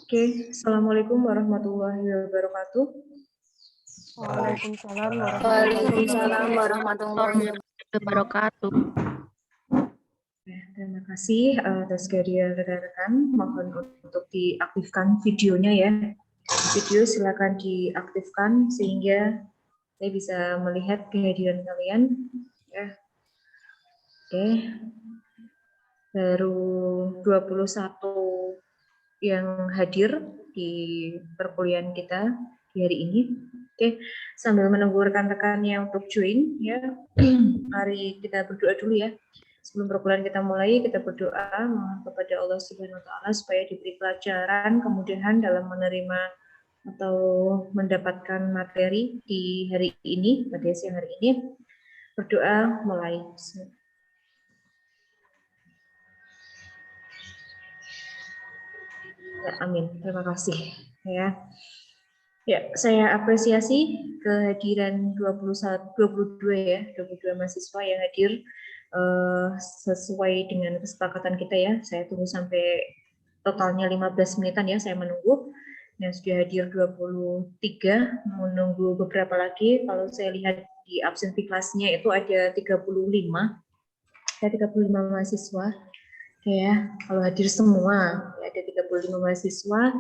Oke, Assalamualaikum warahmatullahi wabarakatuh. Waalaikumsalam Waalaikumsalam warahmatullahi wabarakatuh. Terima kasih atas kehadiran rekan-rekan. Mohon untuk diaktifkan videonya ya. Video silakan diaktifkan sehingga saya bisa melihat kehadiran kalian. Ya. Oke. Baru 21 yang hadir di perkuliahan kita di hari ini. Oke, sambil menunggu rekan-rekannya untuk join ya, mari kita berdoa dulu ya. Sebelum perkuliahan kita mulai, kita berdoa mohon kepada Allah Subhanahu wa taala supaya diberi pelajaran, kemudahan dalam menerima atau mendapatkan materi di hari ini, pada siang hari ini. Berdoa mulai. Ya, amin. Terima kasih ya. Ya, saya apresiasi kehadiran 22 ya, 22 mahasiswa yang hadir sesuai dengan kesepakatan kita ya. Saya tunggu sampai totalnya 15 menitan ya, saya menunggu. Yang sudah hadir 23, menunggu beberapa lagi. Kalau saya lihat di absensi kelasnya itu ada 35. Ada 35 mahasiswa. Ya, kalau hadir semua ya, ada 35 mahasiswa.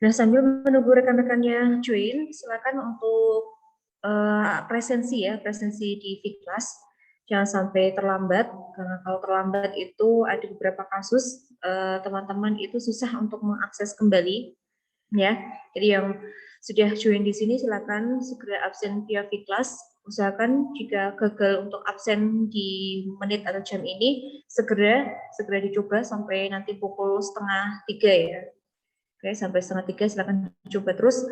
Nah, sambil menunggu rekan-rekannya join, silakan untuk presensi ya, presensi di Fiklas. Jangan sampai terlambat, karena kalau terlambat itu ada beberapa kasus teman-teman itu susah untuk mengakses kembali, ya. Jadi yang sudah join di sini silakan segera absen via Fiklas. Usahakan jika gagal untuk absen di menit atau jam ini, segera dicoba sampai nanti pukul 2:30 ya. Oke, sampai 2:30 silakan coba terus.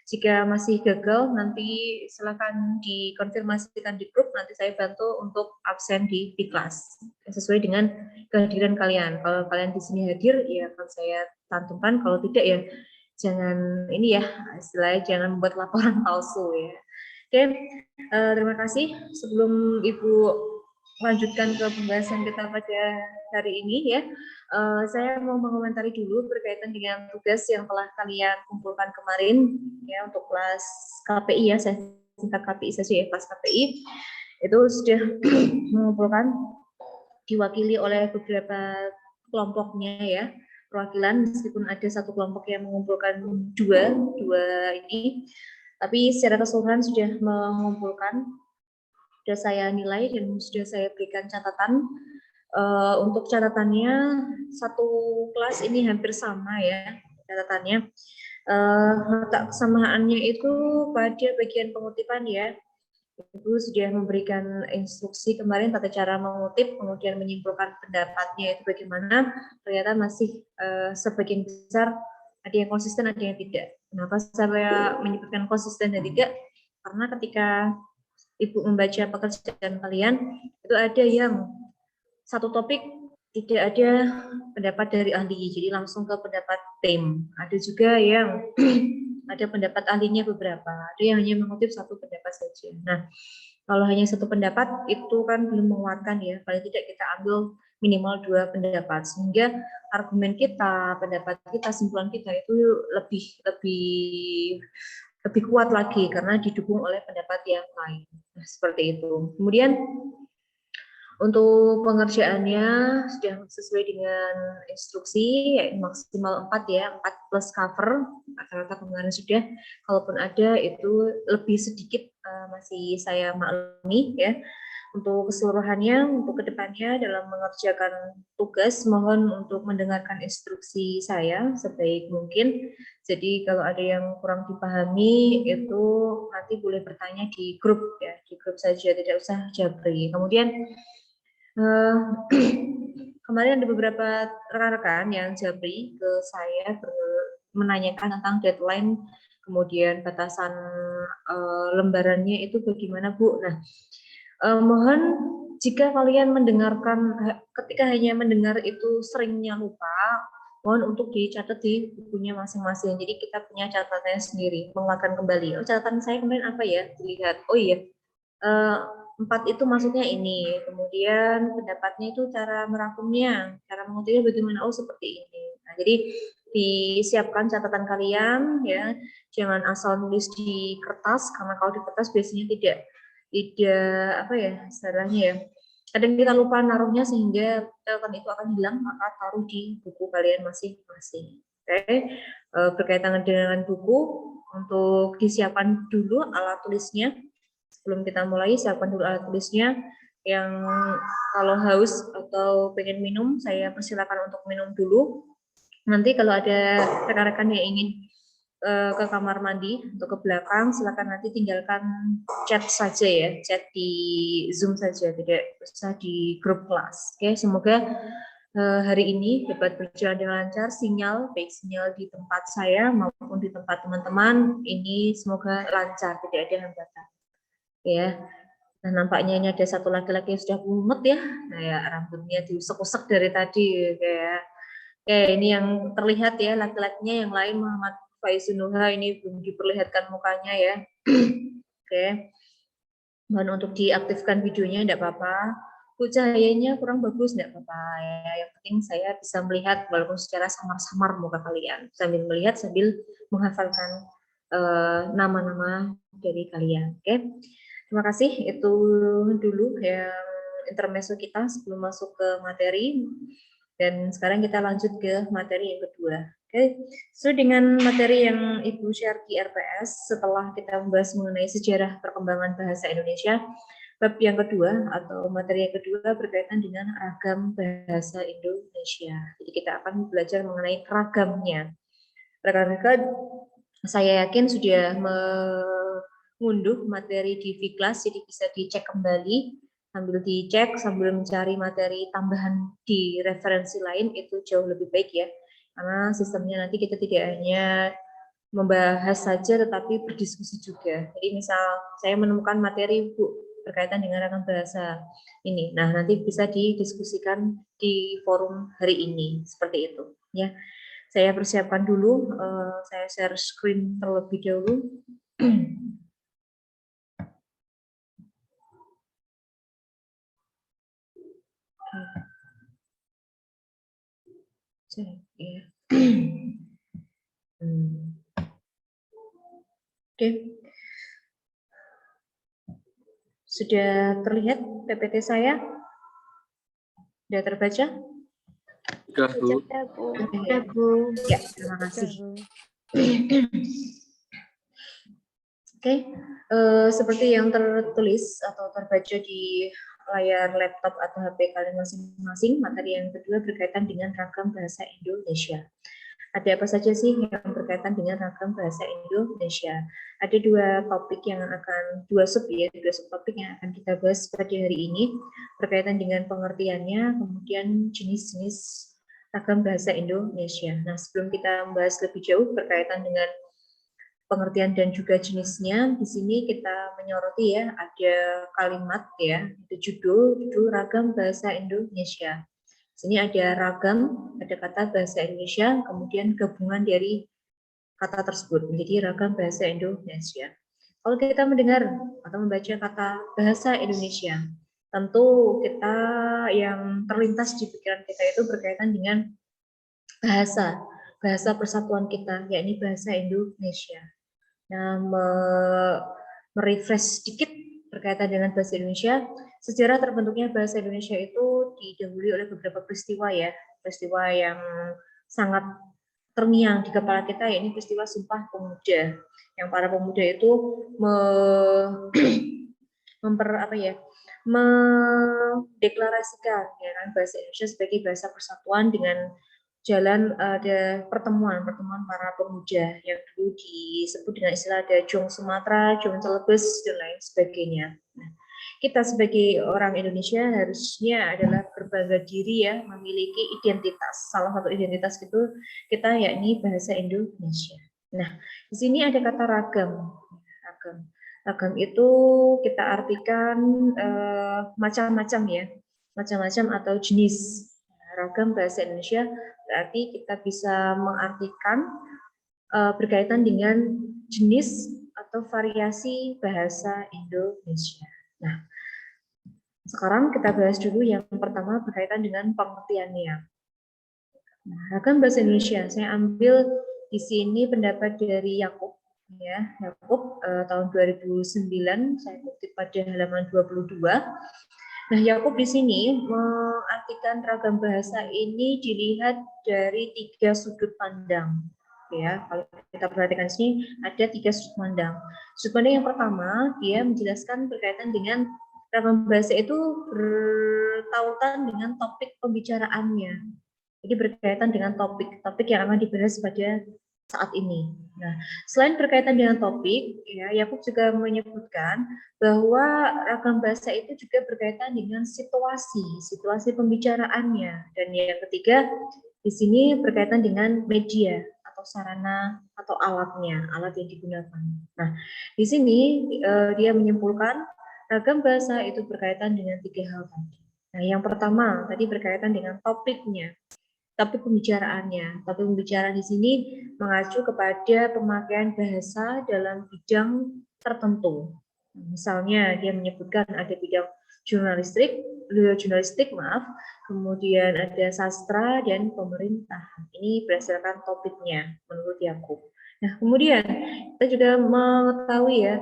Jika masih gagal, nanti silakan dikonfirmasikan di grup. Nanti saya bantu untuk absen di kelas sesuai dengan kehadiran kalian. Kalau kalian di sini hadir, ya akan saya cantumkan. Kalau tidak, ya jangan ini ya, istilahnya jangan membuat laporan palsu ya. Oke, terima kasih. Sebelum Ibu lanjutkan ke pembahasan kita pada hari ini ya, saya mau mengomentari dulu berkaitan dengan tugas yang telah kalian kumpulkan kemarin ya untuk kelas KPI ya, saya singkat KPI saja ya, kelas KPI itu sudah mengumpulkan diwakili oleh beberapa kelompoknya ya, perwakilan, meskipun ada satu kelompok yang mengumpulkan dua ini, tapi secara keseluruhan sudah mengumpulkan, sudah saya nilai dan sudah saya berikan catatan. Untuk catatannya satu kelas ini hampir sama ya catatannya. Letak kesamaannya itu pada bagian pengutipan ya. Ibu sudah memberikan instruksi kemarin tata cara mengutip, kemudian menyimpulkan pendapatnya itu bagaimana. Ternyata masih sebagian besar ada yang konsisten, ada yang tidak. Kenapa saya menyebutkan konsisten dan tidak? Karena ketika Ibu membaca pekerjaan kalian, itu ada yang satu topik tidak ada pendapat dari ahli, jadi langsung ke pendapat tim. Ada juga yang ada pendapat ahlinya beberapa, ada yang hanya mengutip satu pendapat saja. Nah, kalau hanya satu pendapat itu kan belum menguatkan ya, paling tidak kita ambil minimal 2 pendapat, sehingga argumen kita, pendapat kita, simpulan kita itu lebih kuat lagi karena didukung oleh pendapat yang lain. Nah, seperti itu. Kemudian untuk pengerjaannya sudah sesuai dengan instruksi, yaitu maksimal 4 ya, 4 plus cover, rata-rata kemarin sudah, kalaupun ada itu lebih sedikit masih saya maklumi ya. Untuk keseluruhannya, untuk kedepannya dalam mengerjakan tugas, mohon untuk mendengarkan instruksi saya sebaik mungkin. Jadi kalau ada yang kurang dipahami, itu nanti boleh bertanya di grup ya, di grup saja, tidak usah japri. Kemudian kemarin ada beberapa rekan-rekan yang japri ke saya menanyakan tentang deadline, kemudian batasan lembarannya itu bagaimana Bu. Nah, mohon jika kalian mendengarkan, ketika hanya mendengar itu seringnya lupa, mohon untuk dicatat di bukunya masing-masing. Jadi kita punya catatannya sendiri, menguatkan kembali. Oh, catatan saya kemarin apa ya? Dilihat. Oh iya, 4 itu maksudnya ini, kemudian pendapatnya itu cara merangkumnya, cara mengutipnya bagaimana, oh seperti ini. Nah, jadi disiapkan catatan kalian ya, jangan asal nulis di kertas, karena kalau di kertas biasanya tidak apa ya istilahnya ya, kadang kita lupa naruhnya sehingga catatan itu akan hilang, maka taruh di buku kalian masing-masing. Oke. Berkaitan dengan buku, untuk disiapkan dulu alat tulisnya. Sebelum kita mulai, siapkan dulu alat tulisnya. Yang kalau haus atau pengen minum, saya persilakan untuk minum dulu. Nanti kalau ada rekan-rekan yang ingin ke kamar mandi atau ke belakang, silakan nanti tinggalkan chat saja ya, chat di Zoom saja, tidak usah di grup kelas. Oke, semoga hari ini dapat berjalan dengan lancar, sinyal, baik sinyal di tempat saya maupun di tempat teman-teman, ini semoga lancar, tidak ada hambatan. Ya, nah nampaknya ini ada satu laki-laki yang sudah mumet ya, kayak rambutnya diusek-usek dari tadi, kayak ini yang terlihat ya laki-lakinya, yang lain Muhammad Faizunuha ini belum diperlihatkan mukanya ya. Oke. Mohon untuk diaktifkan videonya, tidak apa-apa. Bu, cahayanya kurang bagus, tidak apa-apa ya. Yang penting saya bisa melihat walaupun secara samar-samar muka kalian, sambil melihat sambil menghafalkan nama-nama dari kalian. Oke. Terima kasih, itu dulu yang intermezzo kita sebelum masuk ke materi. Dan sekarang kita lanjut ke materi yang kedua. Oke, so dengan materi yang Ibu share di RPS, setelah kita membahas mengenai sejarah perkembangan bahasa Indonesia, bab yang kedua atau materi yang kedua berkaitan dengan ragam bahasa Indonesia. Jadi kita akan belajar mengenai ragamnya. Rekan-rekan, saya yakin sudah mengunduh materi di Vklas, jadi bisa dicek kembali, sambil dicek, sambil mencari materi tambahan di referensi lain, itu jauh lebih baik ya. Karena sistemnya nanti kita tidak hanya membahas saja, tetapi berdiskusi juga. Jadi misal saya menemukan materi Bu berkaitan dengan ragam bahasa ini, nah nanti bisa didiskusikan di forum hari ini, seperti itu ya. Saya persiapkan dulu, saya share screen terlebih dahulu. Oke. Sudah terlihat PPT saya? Sudah terbaca? Sudah, Bu. Sudah, Bu. Ya, terima kasih. Oke, seperti yang tertulis atau terbaca di layar laptop atau HP kalian masing-masing, materi yang kedua berkaitan dengan ragam bahasa Indonesia. Ada apa saja sih yang berkaitan dengan ragam bahasa Indonesia? Ada dua topik yang akan, dua subtopik yang akan kita bahas pada hari ini, berkaitan dengan pengertiannya, kemudian jenis-jenis ragam bahasa Indonesia. Nah, sebelum kita membahas lebih jauh berkaitan dengan pengertian dan juga jenisnya, di sini kita menyoroti ya, ada kalimat ya, itu judul ragam bahasa Indonesia. Di sini ada ragam, ada kata bahasa Indonesia, kemudian gabungan dari kata tersebut menjadi ragam bahasa Indonesia. Kalau kita mendengar atau membaca kata bahasa Indonesia, tentu kita yang terlintas di pikiran kita itu berkaitan dengan bahasa persatuan kita, yakni bahasa Indonesia. Nah, merefresh sedikit berkaitan dengan bahasa Indonesia, sejarah terbentuknya bahasa Indonesia itu didahului oleh beberapa peristiwa ya, peristiwa yang sangat terngiang di kepala kita, yakni peristiwa Sumpah Pemuda, yang para pemuda itu mendeklarasikan ya kan, bahasa Indonesia sebagai bahasa persatuan dengan jalan ada pertemuan para pemuda yang dulu disebut dengan istilah ada Jong Sumatera, Jong Celebes dan lain sebagainya. Nah, kita sebagai orang Indonesia harusnya adalah berbangga diri ya, memiliki identitas. Salah satu identitas itu kita yakni bahasa Indonesia. Nah, di sini ada kata ragam. Ragam itu kita artikan macam-macam ya, macam-macam atau jenis. Ragam bahasa Indonesia berarti kita bisa mengartikan berkaitan dengan jenis atau variasi bahasa Indonesia. Nah, sekarang kita bahas dulu yang pertama berkaitan dengan pengertiannya. Nah, ragam bahasa Indonesia, saya ambil di sini pendapat dari Yakub, ya, Yakub tahun 2009, saya kutip pada halaman 22. Nah, Yakub di sini mengartikan ragam bahasa ini dilihat dari 3 sudut pandang. Ya, kalau kita perhatikan sini ada 3 sudut pandang. Sudut pandang yang pertama, dia menjelaskan berkaitan dengan ragam bahasa itu bertautan dengan topik pembicaraannya. Jadi berkaitan dengan topik yang akan dibahas pada saat ini. Nah, selain berkaitan dengan topik, ya, Yakub juga menyebutkan bahwa ragam bahasa itu juga berkaitan dengan situasi pembicaraannya. Dan yang ketiga, di sini berkaitan dengan media atau sarana atau alat yang digunakan. Nah, di sini dia menyimpulkan ragam bahasa itu berkaitan dengan 3 hal tadi. Nah, yang pertama tadi berkaitan dengan topiknya. Tapi pembicaraan di sini mengacu kepada pemakaian bahasa dalam bidang tertentu. Misalnya dia menyebutkan ada bidang jurnalistik, kemudian ada sastra dan pemerintahan. Ini berdasarkan topiknya menurut Yakub. Nah, kemudian kita juga mengetahui ya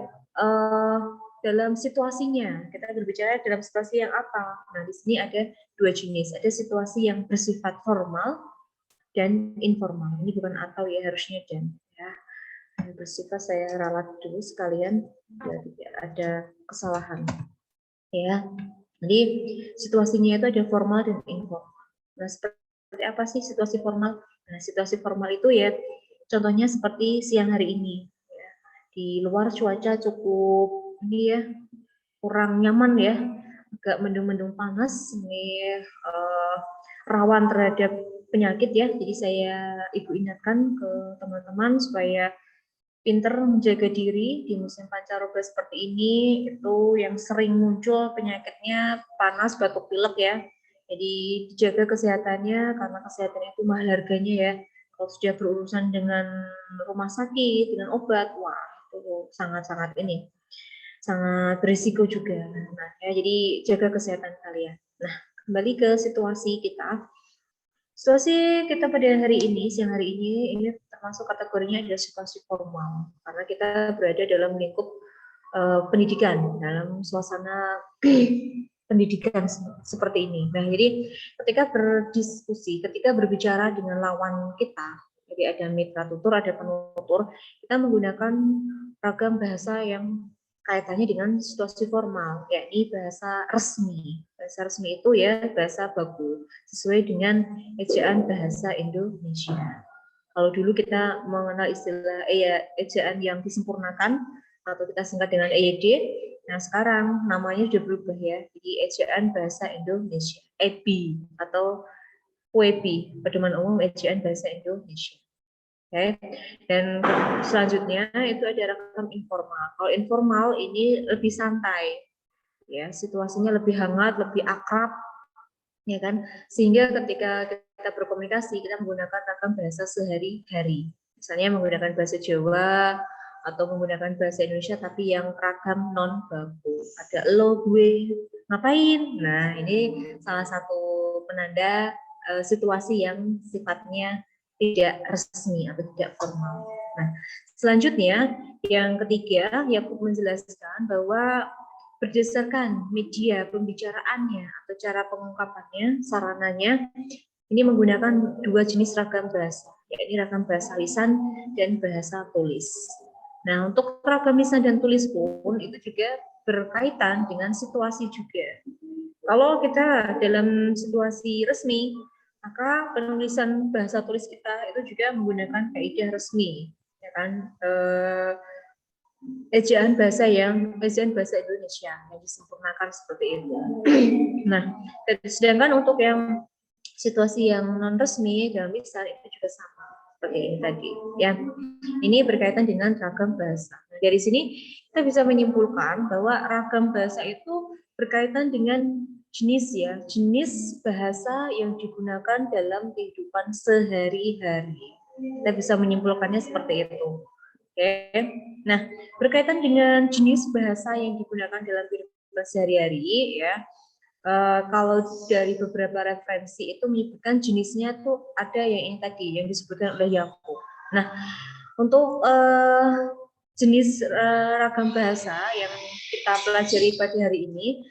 dalam situasinya. Kita berbicara dalam situasi yang apa? Nah, di sini ada 2 jenis. Ada situasi yang bersifat formal dan informal. Ini bukan atau ya, harusnya dan. Ya. Yang bersifat saya ralat dulu sekalian biar tidak ada kesalahan. Ya. Jadi situasinya itu ada formal dan informal. Nah, seperti apa sih situasi formal? Nah, situasi formal itu ya contohnya seperti siang hari ini. Ya. Di luar cuaca cukup ini ya kurang nyaman ya, agak mendung-mendung panas, ini rawan terhadap penyakit ya. Jadi ibu ingatkan ke teman-teman supaya pinter menjaga diri di musim pancaroba seperti ini. Itu yang sering muncul penyakitnya panas, batuk, pilek ya. Jadi dijaga kesehatannya karena kesehatan itu mahal harganya ya. Kalau sudah berurusan dengan rumah sakit, dengan obat, wah itu sangat-sangat sangat berisiko juga. Nah, ya, jadi jaga kesehatan kalian. Nah, kembali ke situasi kita. Situasi kita pada hari ini, siang hari ini termasuk kategorinya adalah situasi formal. Karena kita berada dalam lingkup pendidikan, dalam suasana pendidikan seperti ini. Nah, jadi ketika berdiskusi, ketika berbicara dengan lawan kita, jadi ada mitra tutur, ada penutur, kita menggunakan ragam bahasa yang kaitannya dengan situasi formal, yakni bahasa resmi. Bahasa resmi itu ya bahasa baku, sesuai dengan ejaan bahasa Indonesia. Kalau dulu kita mengenal istilah ejaan yang disempurnakan, atau kita singkat dengan EYD, nah sekarang namanya sudah berubah ya, jadi ejaan bahasa Indonesia, EBI atau WEBI, Pedoman Umum Ejaan Bahasa Indonesia. Oke. Dan selanjutnya itu ada ragam informal. Kalau informal ini lebih santai, ya situasinya lebih hangat, lebih akrab, ya kan? Sehingga ketika kita berkomunikasi kita menggunakan ragam bahasa sehari-hari. Misalnya menggunakan bahasa Jawa atau menggunakan bahasa Indonesia tapi yang ragam non baku. Ada lo, gue, ngapain? Nah ini salah satu penanda situasi yang sifatnya tidak resmi atau tidak formal. Nah, selanjutnya yang ketiga, Yakub menjelaskan bahwa berdasarkan media pembicaraannya atau cara pengungkapannya, sarananya, ini menggunakan 2 jenis ragam bahasa, yakni ragam bahasa lisan dan bahasa tulis. Nah, untuk ragam lisan dan tulis pun itu juga berkaitan dengan situasi juga. Kalau kita dalam situasi resmi, maka penulisan bahasa tulis kita itu juga menggunakan kaidah resmi, ya kan? Ejaan bahasa Indonesia yang disempurnakan seperti itu. Nah, sedangkan untuk yang situasi yang non resmi dalam lisan itu juga sama seperti ini tadi. Ya, ini berkaitan dengan ragam bahasa. Nah, dari sini kita bisa menyimpulkan bahwa ragam bahasa itu berkaitan dengan jenis bahasa yang digunakan dalam kehidupan sehari-hari. Kita bisa menyimpulkannya seperti itu. Oke. Nah, berkaitan dengan jenis bahasa yang digunakan dalam kehidupan sehari-hari, ya, Kalau dari beberapa referensi itu menyebutkan jenisnya tuh ada yang ini tadi yang disebutkan oleh Yaku. Nah, untuk jenis ragam bahasa yang kita pelajari pada hari ini,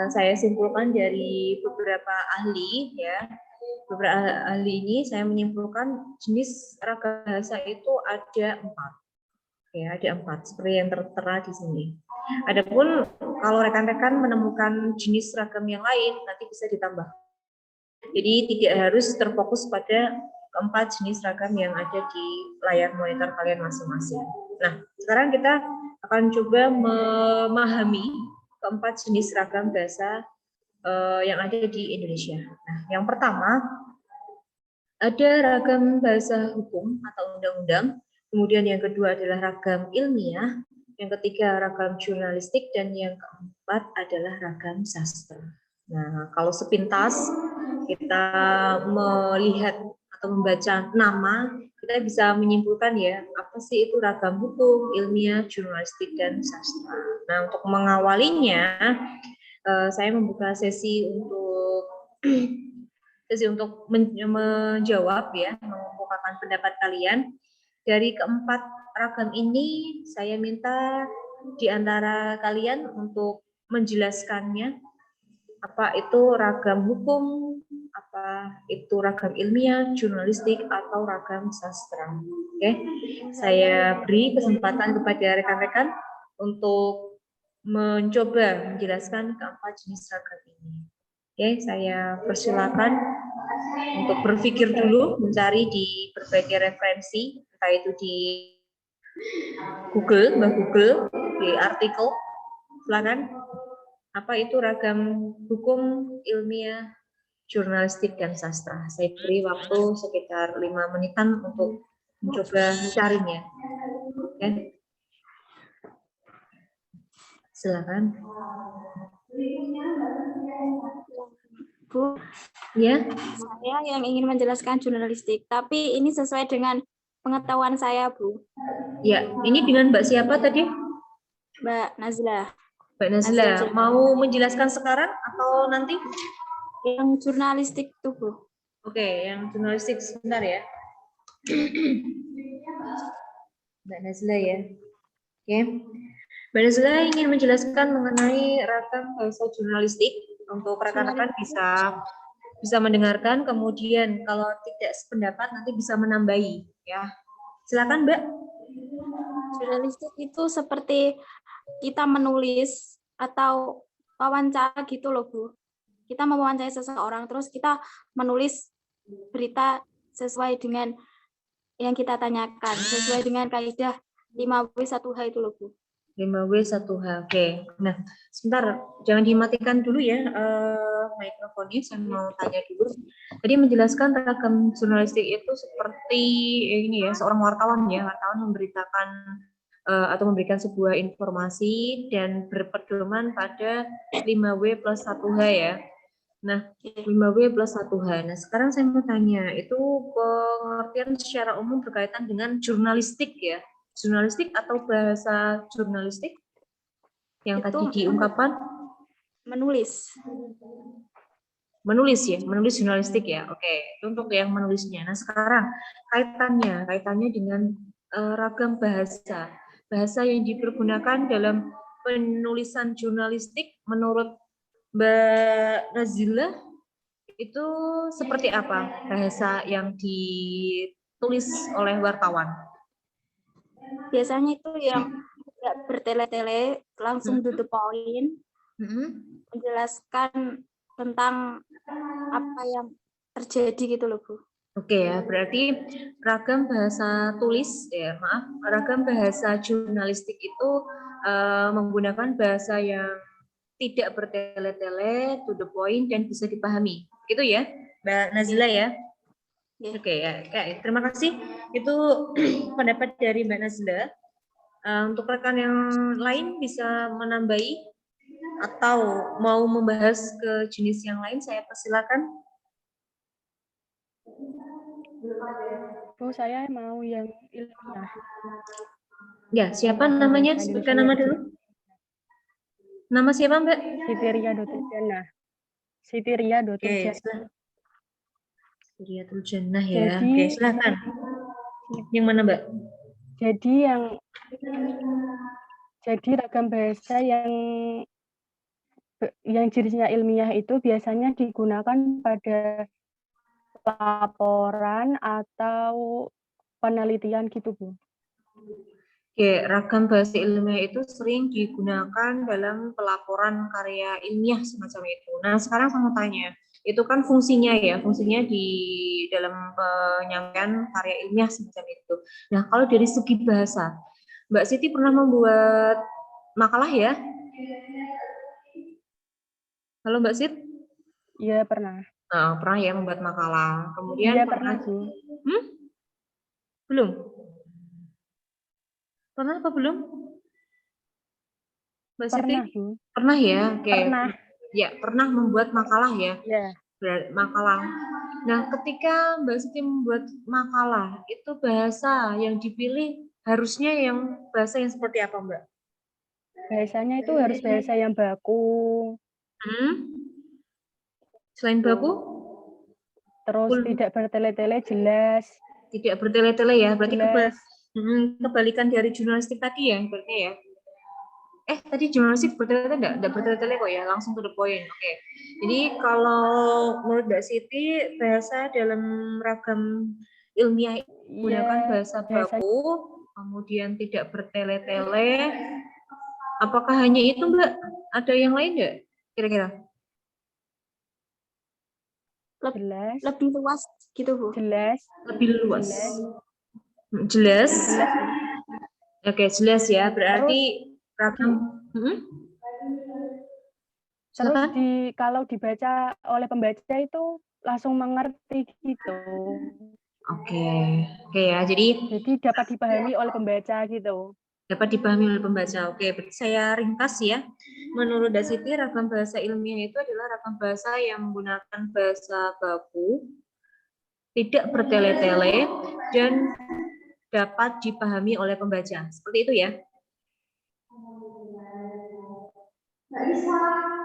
saya simpulkan dari beberapa ahli ya. Beberapa ahli ini saya menyimpulkan jenis ragam bahasa itu ada 4. Ya, ada 4 seperti yang tertera di sini. Adapun kalau rekan-rekan menemukan jenis ragam yang lain nanti bisa ditambah. Jadi tidak harus terfokus pada keempat jenis ragam yang ada di layar monitor kalian masing-masing. Nah, sekarang kita akan coba memahami keempat jenis ragam bahasa yang ada di Indonesia. Nah, yang pertama ada ragam bahasa hukum atau undang-undang, kemudian yang kedua adalah ragam ilmiah, yang ketiga ragam jurnalistik, dan yang keempat adalah ragam sastra. Nah, kalau sepintas kita melihat atau membaca nama, kita bisa menyimpulkan ya, apa sih itu ragam hukum, ilmiah, jurnalistik, dan sastra. Nah, untuk mengawalinya, saya membuka sesi untuk menjawab ya, mengemukakan pendapat kalian. Dari keempat ragam ini, saya minta di antara kalian untuk menjelaskannya, apa itu ragam hukum, apa itu ragam ilmiah, jurnalistik, atau ragam sastra. Oke, saya beri kesempatan kepada rekan-rekan untuk mencoba menjelaskan keempat jenis ragam ini. Oke, saya persilakan untuk berpikir dulu, mencari di berbagai referensi, entah itu di Google, di artikel. Silakan. Apa itu ragam hukum, ilmiah, jurnalistik, dan sastra? Saya beri waktu sekitar 5 menitan untuk mencoba mencarinya. Oke. Silakan. Bu, Ya. saya yang ingin menjelaskan jurnalistik, tapi ini sesuai dengan pengetahuan saya, Bu. Ya, ini dengan Mbak siapa tadi? Mbak Nazla. Mbak Nazla, mau menjelaskan sekarang atau nanti? Yang jurnalistik tuh, Bu. Oke, yang jurnalistik sebentar ya. Mbak Nazla ya. Oke. Mbak Nazla ingin menjelaskan mengenai ragam bahasa jurnalistik untuk rekan-rekan bisa mendengarkan, kemudian kalau tidak sependapat nanti bisa menambahi ya. Silakan Mbak. Jurnalistik itu seperti kita menulis atau wawancara gitu loh, Bu. Kita mewawancarai seseorang, terus kita menulis berita sesuai dengan yang kita tanyakan, sesuai dengan kaidah 5W1H itu loh, Bu. 5W1H. Oke. Nah, sebentar, jangan dimatikan dulu ya mikrofonnya, saya mau tanya dulu. Tadi menjelaskan ragam jurnalistik itu seperti ini ya, seorang wartawan memberitakan atau memberikan sebuah informasi dan berpedoman pada 5W+1H ya. Nah, 5W+1H. Nah, sekarang saya mau tanya, itu pengertian secara umum berkaitan dengan jurnalistik ya? Jurnalistik atau bahasa jurnalistik yang itu tadi diungkapkan? Menulis. Menulis ya, menulis jurnalistik ya. Oke, itu untuk yang menulisnya. Nah, sekarang kaitannya dengan ragam bahasa. Bahasa yang dipergunakan dalam penulisan jurnalistik menurut Mbak Nazila itu seperti apa bahasa yang ditulis oleh wartawan? Biasanya itu yang tidak bertele-tele, langsung to the point, menjelaskan tentang apa yang terjadi gitu loh, Bu. Oke ya, berarti ragam bahasa tulis ragam bahasa jurnalistik itu menggunakan bahasa yang tidak bertele-tele, to the point, dan bisa dipahami. Gitu ya, Mbak Nazila ya? Oke ya, terima kasih. Itu pendapat dari Mbak Nazila. Untuk rekan yang lain bisa menambahi atau mau membahas ke jenis yang lain, saya persilakan. Oh, saya mau yang ilmiah. Ya, siapa namanya? Sebutkan nama dulu. Nama siapa, Mbak? Siti Ria Dotetiana. Siti Riyadhul Oke, Jannah. silakan. Riyatul Jannah ya. Jadi, Oke, silakan. Yang mana, Mbak? Jadi ragam bahasa yang jenisnya ilmiah itu biasanya digunakan pada laporan atau penelitian gitu, Bu. Oke, ragam bahasa ilmiah itu sering digunakan dalam pelaporan karya ilmiah semacam itu. Nah, sekarang saya mau tanya, itu kan fungsinya ya, fungsinya di dalam penyampaian karya ilmiah semacam itu. Nah, kalau dari segi bahasa, Mbak Siti pernah membuat makalah ya? Halo Mbak Sit? Iya, pernah. Nah, pernah ya membuat makalah. Kemudian Iya, pernah, Bu. Belum? Pernah apa belum? Mbak Siti? Pernah, Bu. Pernah ya? Oke. Pernah. Ya, pernah membuat makalah ya? Iya. Makalah. Nah, ketika Mbak Siti membuat makalah, itu bahasa yang dipilih harusnya yang bahasa yang seperti apa, Mbak? Bahasanya itu harus bahasa yang baku, Selain baku? terus tidak bertele-tele, jelas. Tidak bertele-tele ya, berarti Jelas. kebalikan dari jurnalistik tadi ya, berarti ya. Tadi jurnalistik bertele-tele enggak bertele-tele kok ya, langsung to the point. Oke. Jadi kalau menurut Mbak Siti, bahasa dalam ragam ilmiah menggunakan Iya, bahasa baku, kemudian tidak bertele-tele. Apakah hanya itu, Mbak? Ada yang lain enggak kira-kira? jelas. Lebih luas gitu, Bu. Jelas. Lebih luas. Jelas. Jelas, Bu. Oke, jelas ya. Berarti ragam. Terus Silakan. kalau dibaca oleh pembaca itu langsung mengerti gitu. Oke ya. Jadi dapat dipahami oleh pembaca gitu. Dapat dipahami oleh pembaca. Oke, berarti saya ringkas ya. Menurut Mbak Siti, ragam bahasa ilmiah itu adalah ragam bahasa yang menggunakan bahasa baku, tidak bertele-tele, dan dapat dipahami oleh pembaca. Seperti itu ya.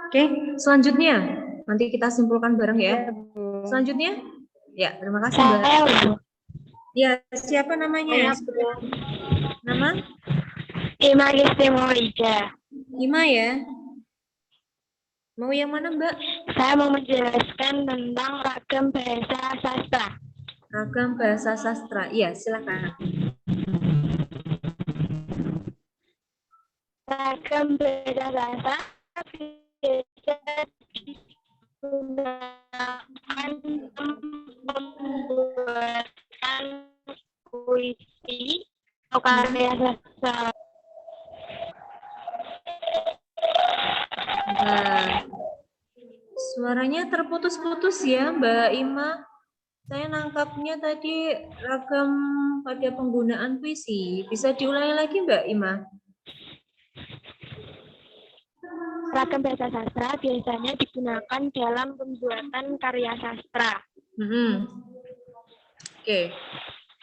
Oke, selanjutnya nanti kita simpulkan bareng ya. Selanjutnya, ya terima kasih Mbak. Ya, siapa namanya? Nama? Ima Listemoija. Ima ya. Mau yang mana Mbak? Saya mau menjelaskan tentang ragam bahasa sastra. Ragam bahasa sastra, iya silakan. Ragam bahasa sastra bisa digunakan pembuatan puisi atau karya sastra. Nah, suaranya terputus-putus ya Mbak Ima. Saya nangkapnya tadi ragam pada penggunaan puisi. Bisa diulangi lagi Mbak Ima? Ragam bahasa sastra biasanya digunakan dalam pembuatan karya sastra. Oke.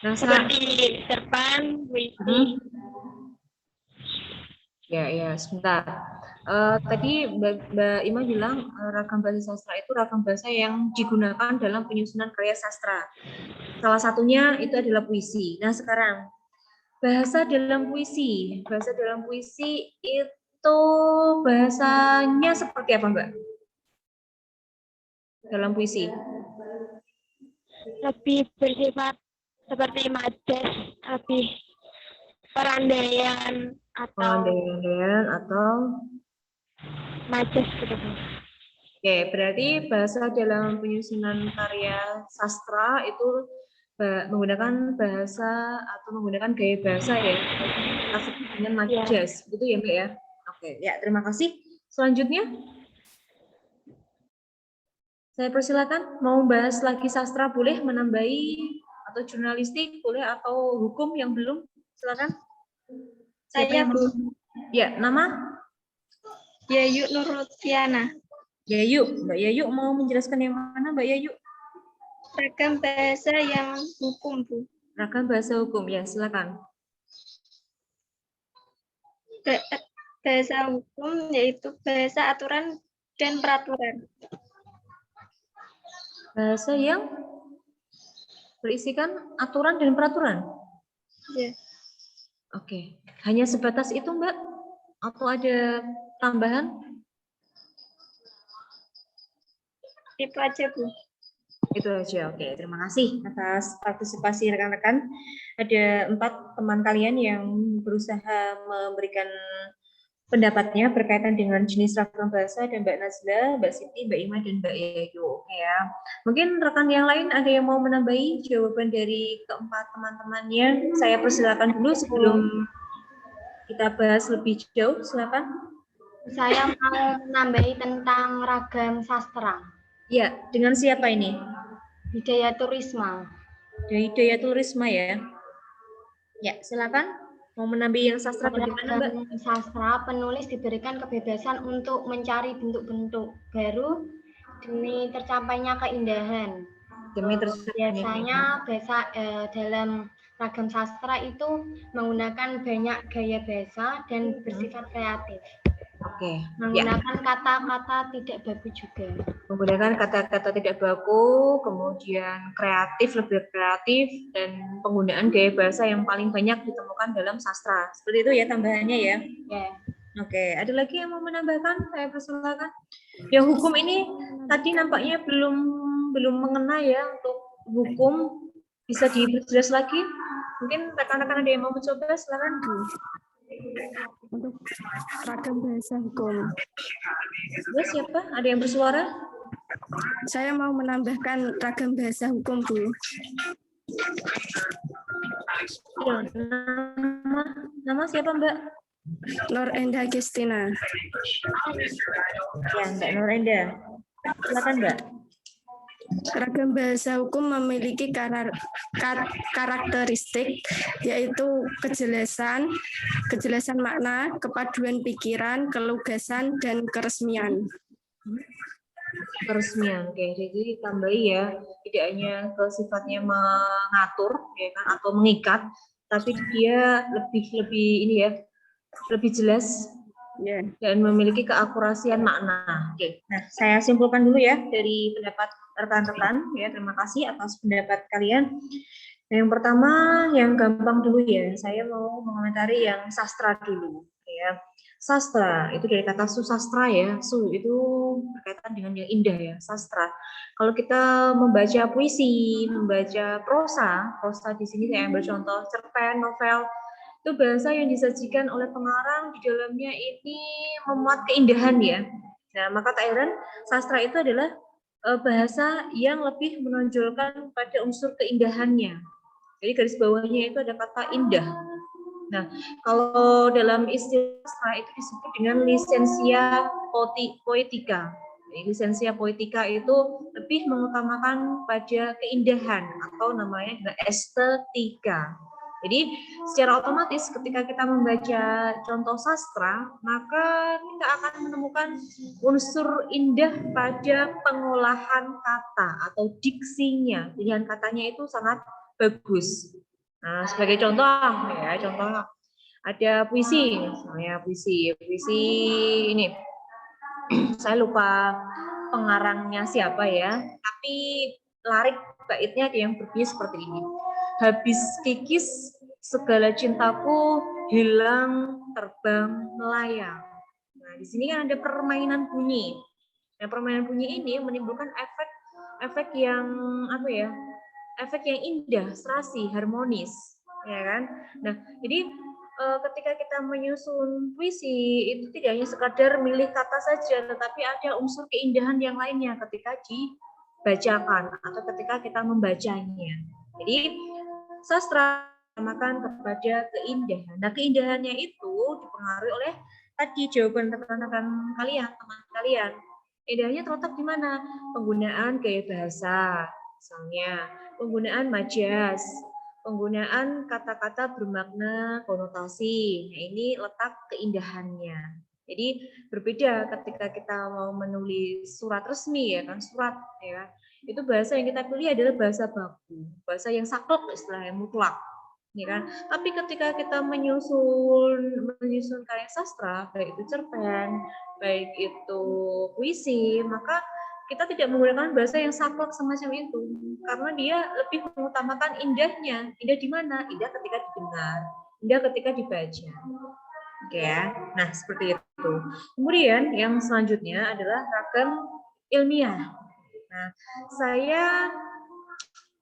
Nah, seperti cerpen, puisi. Ya, sebentar. Tadi Mbak Ima bilang ragam bahasa sastra itu ragam bahasa yang digunakan dalam penyusunan karya sastra. Salah satunya itu adalah puisi. Nah, sekarang bahasa dalam puisi itu bahasanya seperti apa, Mbak? Dalam puisi? Lebih bersifat seperti majas, lebih perandaian atau majas gitu. Oke, berarti bahasa dalam penyusunan karya sastra itu menggunakan bahasa atau menggunakan gaya bahasa ya, dengan majas, gitu ya Mbak ya? Oke, ya terima kasih. Selanjutnya, saya persilakan mau bahas lagi sastra boleh, menambahi atau jurnalistik boleh, atau hukum yang belum, silakan. Saya Bu. Ya, nama? Yayu Nurlutfiana. Yayu, Mbak Yayu mau menjelaskan yang mana Mbak Yayu? Ragam bahasa yang hukum Bu. Ragam bahasa hukum, ya silakan. Bahasa hukum yaitu bahasa aturan dan peraturan. Bahasa yang berisikan aturan dan peraturan. Iya. Oke, hanya sebatas itu Mbak? Atau ada tambahan? Itu aja, Bu. Itu aja, oke. Terima kasih atas partisipasi rekan-rekan. Ada 4 teman kalian yang berusaha memberikan pendapatnya berkaitan dengan jenis ragam bahasa, dan Mbak Nazla, Mbak Siti, Mbak Ima, dan Mbak Yayu. Oke ya. Mungkin rekan yang lain ada yang mau menambahi jawaban dari keempat teman-temannya. Saya persilakan dulu sebelum kita bahas lebih jauh. Silakan. Saya mau menambahi tentang ragam sastra. Ya, dengan siapa ini? Hidayatul Risma. Hidayatul Risma ya. Ya, silakan. Mau menambahi yang sastra bagaimana, Mbak? Ragam sastra, penulis diberikan kebebasan untuk mencari bentuk-bentuk baru demi tercapainya keindahan. Demi tercapainya Biasanya dalam ragam sastra itu menggunakan banyak gaya bahasa dan bersifat kreatif. Oke. Menggunakan kata-kata tidak baku juga. Menggunakan kata-kata tidak baku, kemudian kreatif, lebih kreatif, dan penggunaan gaya bahasa yang paling banyak ditemukan dalam sastra. Seperti itu ya tambahannya ya? Ya. Oke, ada lagi yang mau menambahkan? Saya persilakan. Ya, hukum ini tadi nampaknya belum mengena ya untuk hukum. Bisa diperjelas lagi? Mungkin rekan-rekan ada yang mau mencoba, silakan. Untuk ragam bahasa hukum. Ya, siapa? Ada yang bersuara? Saya mau menambahkan ragam bahasa hukum, Bu. Ya, nama siapa, Mbak? Nur Endah Gestina. Ya, Mbak Nur Endah. Silakan, Mbak. Ragam bahasa hukum memiliki karakteristik yaitu kejelasan makna, kepaduan pikiran, kelugasan, dan keresmian. Keresmian, oke. Jadi tambahi ya, tidak hanya ke sifatnya mengatur, ya kan, atau mengikat, tapi dia lebih ini ya, lebih jelas. Dan memiliki keakurasian makna. Oke, nah saya simpulkan dulu ya dari pendapat rekan-rekan ya. Terima kasih atas pendapat kalian. Yang pertama, yang gampang dulu ya. Saya mau mengomentari yang sastra dulu ya. Sastra itu dari kata susastra ya. Su itu berkaitan dengan yang indah ya, sastra. Kalau kita membaca puisi, membaca prosa di sini saya ambil contoh cerpen, novel, itu bahasa yang disajikan oleh pengarang di dalamnya ini memuat keindahan ya. Nah, maka tak heran sastra itu adalah bahasa yang lebih menonjolkan pada unsur keindahannya. Jadi garis bawahnya itu ada kata indah. Nah, kalau dalam istilah sastra itu disebut dengan lisensia poetica. Lisensia poetica itu lebih mengutamakan pada keindahan atau namanya adalah estetika. Jadi secara otomatis ketika kita membaca contoh sastra, maka kita akan menemukan unsur indah pada pengolahan kata atau diksinya. Pilihan katanya itu sangat bagus. Nah, sebagai contoh ada puisi, misalnya puisi ini. Saya lupa pengarangnya siapa ya, tapi larik baitnya ada yang berbunyi seperti ini. Habis kikis segala cintaku hilang terbang melayang. Nah, di sini kan ada permainan bunyi. Nah, permainan bunyi ini menimbulkan efek yang efek yang indah, serasi, harmonis, ya kan? Nah, jadi ketika kita menyusun puisi itu tidak hanya sekadar milih kata saja, tetapi ada unsur keindahan yang lainnya ketika dibacakan atau ketika kita membacanya. Jadi sastra menamakan kepada keindahan. Nah, keindahannya itu dipengaruhi oleh tadi jawaban rekan-rekan kalian, teman kalian. Indahnya terletak di mana? Penggunaan gaya bahasa, misalnya penggunaan majas, penggunaan kata-kata bermakna konotasi. Nah, ini letak keindahannya. Jadi berbeda ketika kita mau menulis surat resmi ya kan, surat ya. Itu bahasa yang kita pilih adalah bahasa baku, bahasa yang saklek istilahnya mutlak. Ya kan? Tapi ketika kita menyusun karya sastra, baik itu cerpen, baik itu puisi, maka kita tidak menggunakan bahasa yang saklek semacam itu, karena dia lebih mengutamakan indahnya. Indah di mana? Indah ketika didengar, indah ketika dibaca. Oke ya. Nah, seperti itu. Kemudian yang selanjutnya adalah ragam ilmiah. Nah,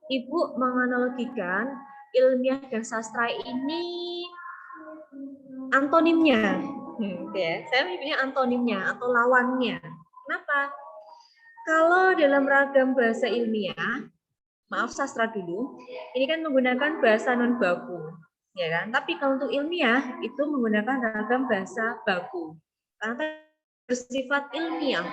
Ibu menganalogikan ilmiah dan sastra ini antonimnya. Ya, saya menyebutnya antonimnya atau lawannya. Kenapa? Kalau dalam ragam bahasa ilmiah, maaf sastra dulu, ini kan menggunakan bahasa non baku, ya kan? Tapi kalau untuk ilmiah itu menggunakan ragam bahasa baku, karena bersifat ilmiah.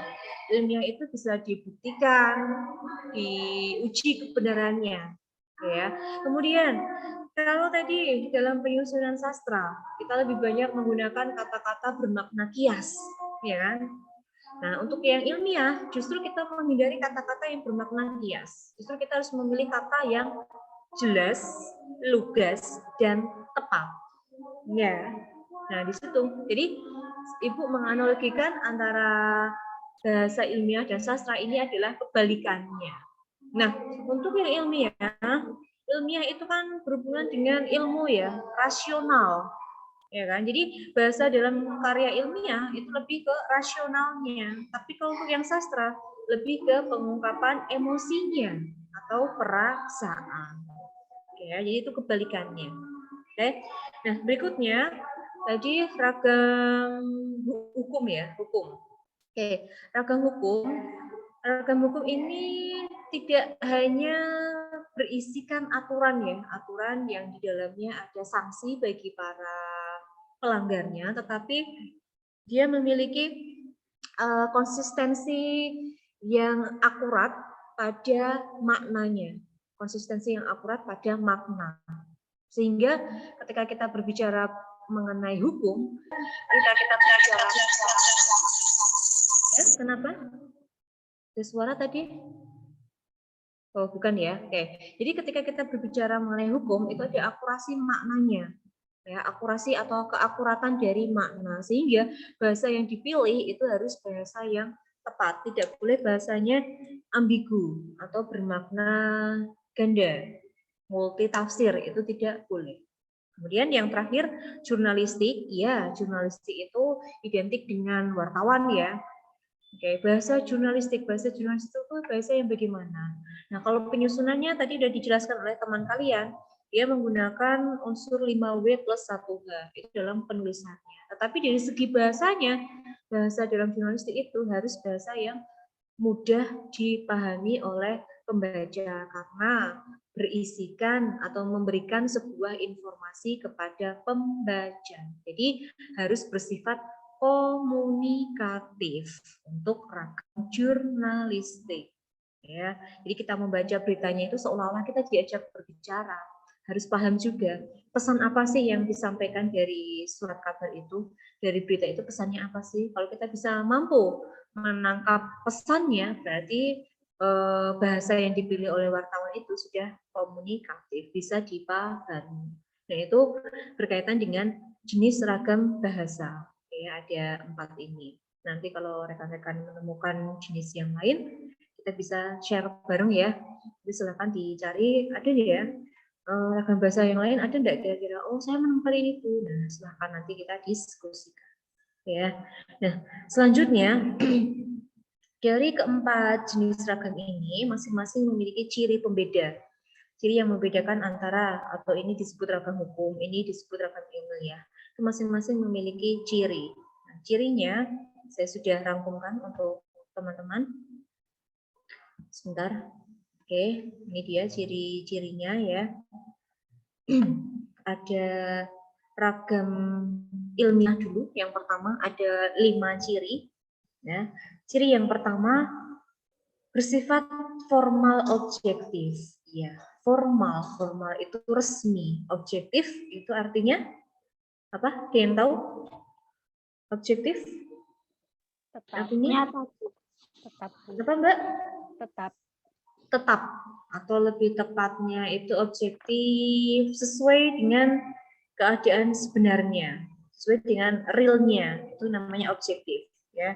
Ilmiah itu bisa dibuktikan, diuji kebenarannya, ya. Kemudian kalau tadi dalam penyusunan sastra kita lebih banyak menggunakan kata-kata bermakna kias, ya kan? Nah, untuk yang ilmiah, justru kita menghindari kata-kata yang bermakna kias. Justru kita harus memilih kata yang jelas, lugas, dan tepat. Ya. Nah, di situ. Jadi, Ibu menganalogikan antara bahasa ilmiah dan sastra ini adalah kebalikannya. Nah, untuk yang ilmiah itu kan berhubungan dengan ilmu ya, rasional. Ya kan? Jadi bahasa dalam karya ilmiah itu lebih ke rasionalnya, tapi kalau untuk yang sastra lebih ke pengungkapan emosinya atau perasaan. Oke, jadi itu kebalikannya. Oke. Nah, berikutnya tadi ragam hukum ya, hukum. Oke, ragam hukum ini tidak hanya berisikan aturan ya, aturan yang di dalamnya ada sanksi bagi para pelanggarnya, tetapi dia memiliki konsistensi yang akurat pada maknanya, konsistensi yang akurat pada makna. Sehingga ketika kita berbicara mengenai hukum, kita berbicara ya, kenapa? Ada suara tadi? Oh, bukan ya. Oke. Jadi ketika kita berbicara mengenai hukum, itu ada akurasi maknanya. Ya, akurasi atau keakuratan dari makna, sehingga bahasa yang dipilih itu harus bahasa yang tepat, tidak boleh bahasanya ambigu atau bermakna ganda, multi tafsir, itu tidak boleh. Kemudian yang terakhir jurnalistik, ya jurnalistik itu identik dengan wartawan ya. Oke, bahasa jurnalistik itu bahasa yang bagaimana? Nah, kalau penyusunannya tadi sudah dijelaskan oleh teman kalian, dia menggunakan unsur 5W plus 1H itu dalam penulisannya. Tetapi dari segi bahasanya, bahasa dalam jurnalistik itu harus bahasa yang mudah dipahami oleh pembaca karena berisikan atau memberikan sebuah informasi kepada pembaca. Jadi harus bersifat komunikatif untuk ragam jurnalistik. Ya, jadi kita membaca beritanya itu seolah-olah kita diajak berbicara. Harus paham juga pesan apa sih yang disampaikan dari surat kabar itu, dari berita itu pesannya apa sih. Kalau kita bisa mampu menangkap pesannya, berarti bahasa yang dipilih oleh wartawan itu sudah komunikatif, bisa dipahami. Nah, itu berkaitan dengan jenis ragam bahasa. Ya, ada 4 ini. Nanti kalau rekan-rekan menemukan jenis yang lain, kita bisa share bareng ya. Jadi silakan dicari, ada ya ragam bahasa yang lain, ada enggak kira-kira? Oh, saya menemukan ini tuh. Nah, silakan nanti kita diskusikan. Ya. Nah, selanjutnya dari keempat jenis ragam ini masing-masing memiliki ciri pembeda. Ciri yang membedakan antara atau ini disebut ragam hukum, ini disebut ragam ilmiah. Masing-masing memiliki ciri. Nah, cirinya saya sudah rangkumkan untuk teman-teman. Sebentar. Oke, ini dia ciri-cirinya ya. Ada ragam ilmiah dulu. Yang pertama ada 5 ciri. Ya. Ciri yang pertama bersifat formal objektif. Ya, formal itu resmi. Objektif itu artinya apa? Ada yang tahu? Objektif? Tetap. Artinya Tetap. apa, Mbak? Tetap. Atau lebih tepatnya itu objektif sesuai dengan keadaan sebenarnya, sesuai dengan realnya, itu namanya objektif ya.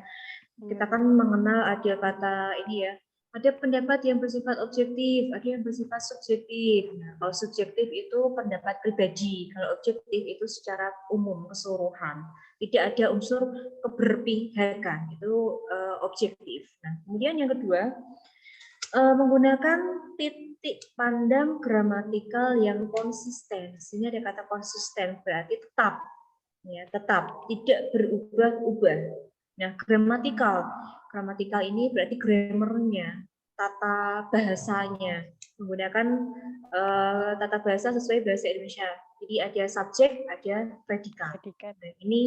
Kita kan mengenal ada kata ini ya, ada pendapat yang bersifat objektif, ada yang bersifat subjektif. Nah, kalau subjektif itu pendapat pribadi, kalau objektif itu secara umum keseluruhan. Tidak ada unsur keberpihakan, itu objektif. Nah, kemudian yang kedua, menggunakan titik pandang gramatikal yang konsisten. Di sini ada kata konsisten, berarti tetap, ya, tetap, tidak berubah-ubah. Nah, gramatikal ini berarti grammarnya, tata bahasanya, menggunakan tata bahasa sesuai bahasa Indonesia. Jadi ada subjek, ada predikat. Nah, ini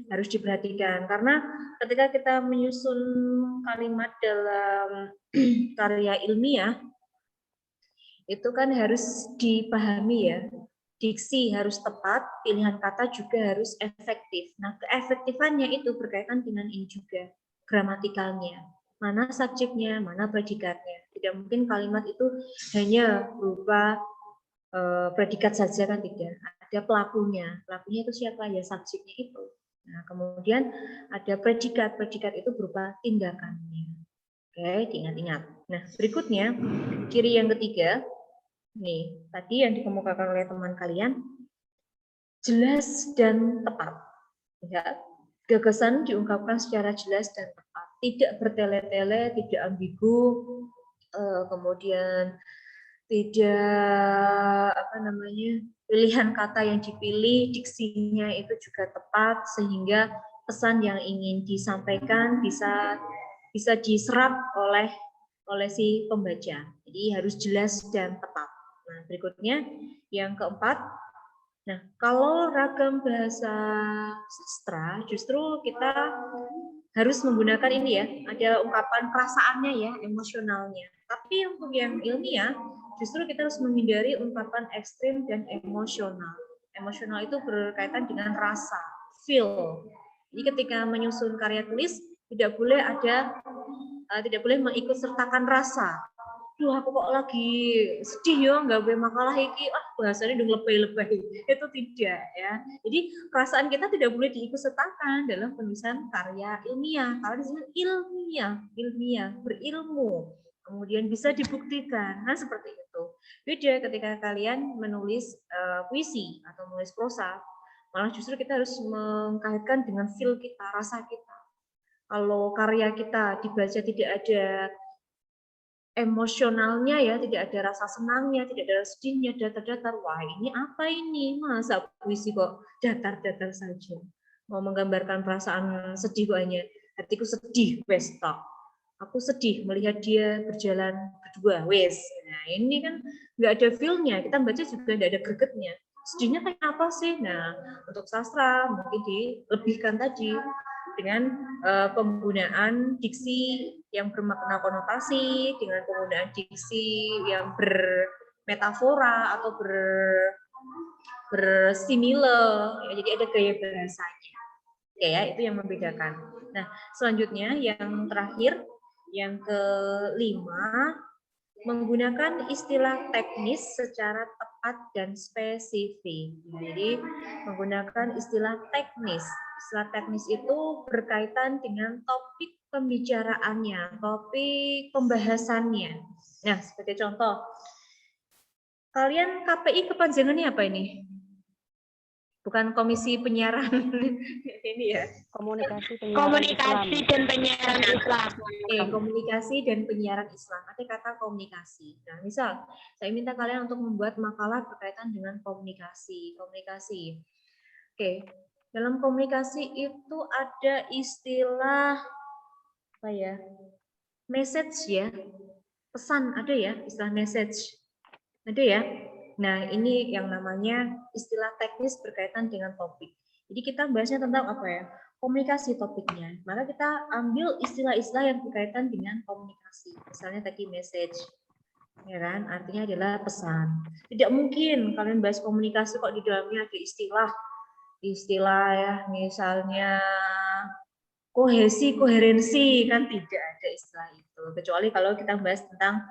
harus diperhatikan karena ketika kita menyusun kalimat dalam karya ilmiah itu kan harus dipahami ya. Diksi harus tepat, pilihan kata juga harus efektif. Nah, keefektifannya itu berkaitan dengan ini juga, gramatikalnya. Mana subjeknya, mana predikatnya. Tidak mungkin kalimat itu hanya berupa predikat saja kan tidak. Ada pelakunya. Pelakunya itu siapa? Ya subjeknya itu. Nah, kemudian ada predikat. Predikat itu berupa tindakannya. Oke, diingat-ingat. Nah, berikutnya, ciri yang ketiga, nih, tadi yang dikemukakan oleh teman kalian, jelas dan tepat. Ya, gagasan diungkapkan secara jelas dan tepat, tidak bertele-tele, tidak ambigu, kemudian tidak pilihan kata yang dipilih, diksinya itu juga tepat sehingga pesan yang ingin disampaikan bisa diserap oleh si pembaca. Jadi harus jelas dan tepat. Nah, berikutnya yang keempat. Nah, kalau ragam bahasa sastra justru kita harus menggunakan ini ya, ada ungkapan perasaannya ya, emosionalnya. Tapi untuk yang ilmiah justru kita harus menghindari ungkapan ekstrim dan emosional. Emosional itu berkaitan dengan rasa, feel. Jadi ketika menyusun karya tulis tidak boleh mengikut sertakan rasa. Duh, aku kok lagi sedih ya, nggak boleh makalah iki, bahasanya udah lebay-lebay. Itu tidak ya. Jadi perasaan kita tidak boleh diikut sertakan dalam penulisan karya ilmiah. Karena di sini ilmiah, berilmu. Kemudian bisa dibuktikan. Nah, seperti itu. Beda ketika kalian menulis puisi atau menulis prosa, malah justru kita harus mengkaitkan dengan feel kita, rasa kita. Kalau karya kita dibaca tidak ada emosionalnya ya, tidak ada rasa senangnya, tidak ada sedihnya, datar-datar. Wah, ini apa ini? Masa puisi kok datar-datar saja? Mau menggambarkan perasaan sedih kok hanya hatiku sedih, wes tok. Aku sedih melihat dia berjalan berdua, wes. Nah, ini kan nggak ada feel-nya. Kita baca juga nggak ada gregetnya. Sedihnya kayak apa sih? Nah, untuk sastra mungkin dilebihkan tadi dengan penggunaan diksi yang bermakna konotasi, dengan penggunaan diksi yang bermetafora atau bersimile, ya, jadi ada gaya bahasanya. Oke ya, itu yang membedakan. Nah, selanjutnya yang terakhir, yang kelima, menggunakan istilah teknis secara tepat dan spesifik. Jadi menggunakan istilah teknis. Istilah teknis itu berkaitan dengan topik pembicaraannya, topik pembahasannya. Nah, sebagai contoh, kalian KPI kepanjangannya apa ini? Bukan Komisi Penyiaran ini ya. Komunikasi dan penyiaran Islam. Komunikasi dan penyiaran Islam. Ada kata komunikasi. Nah, misal saya minta kalian untuk membuat makalah berkaitan dengan komunikasi. Oke, dalam komunikasi itu ada istilah apa ya? Message ya. Pesan ada ya, istilah message. Ada ya? Nah, ini yang namanya istilah teknis berkaitan dengan topik. Jadi kita bahasnya tentang apa ya? Komunikasi topiknya. Maka kita ambil istilah-istilah yang berkaitan dengan komunikasi. Misalnya tadi message. Ya kan? Artinya adalah pesan. Tidak mungkin kalian bahas komunikasi kok di dalamnya ada istilah ya, misalnya kohesi, koherensi, kan tidak ada istilah itu. Kecuali kalau kita bahas tentang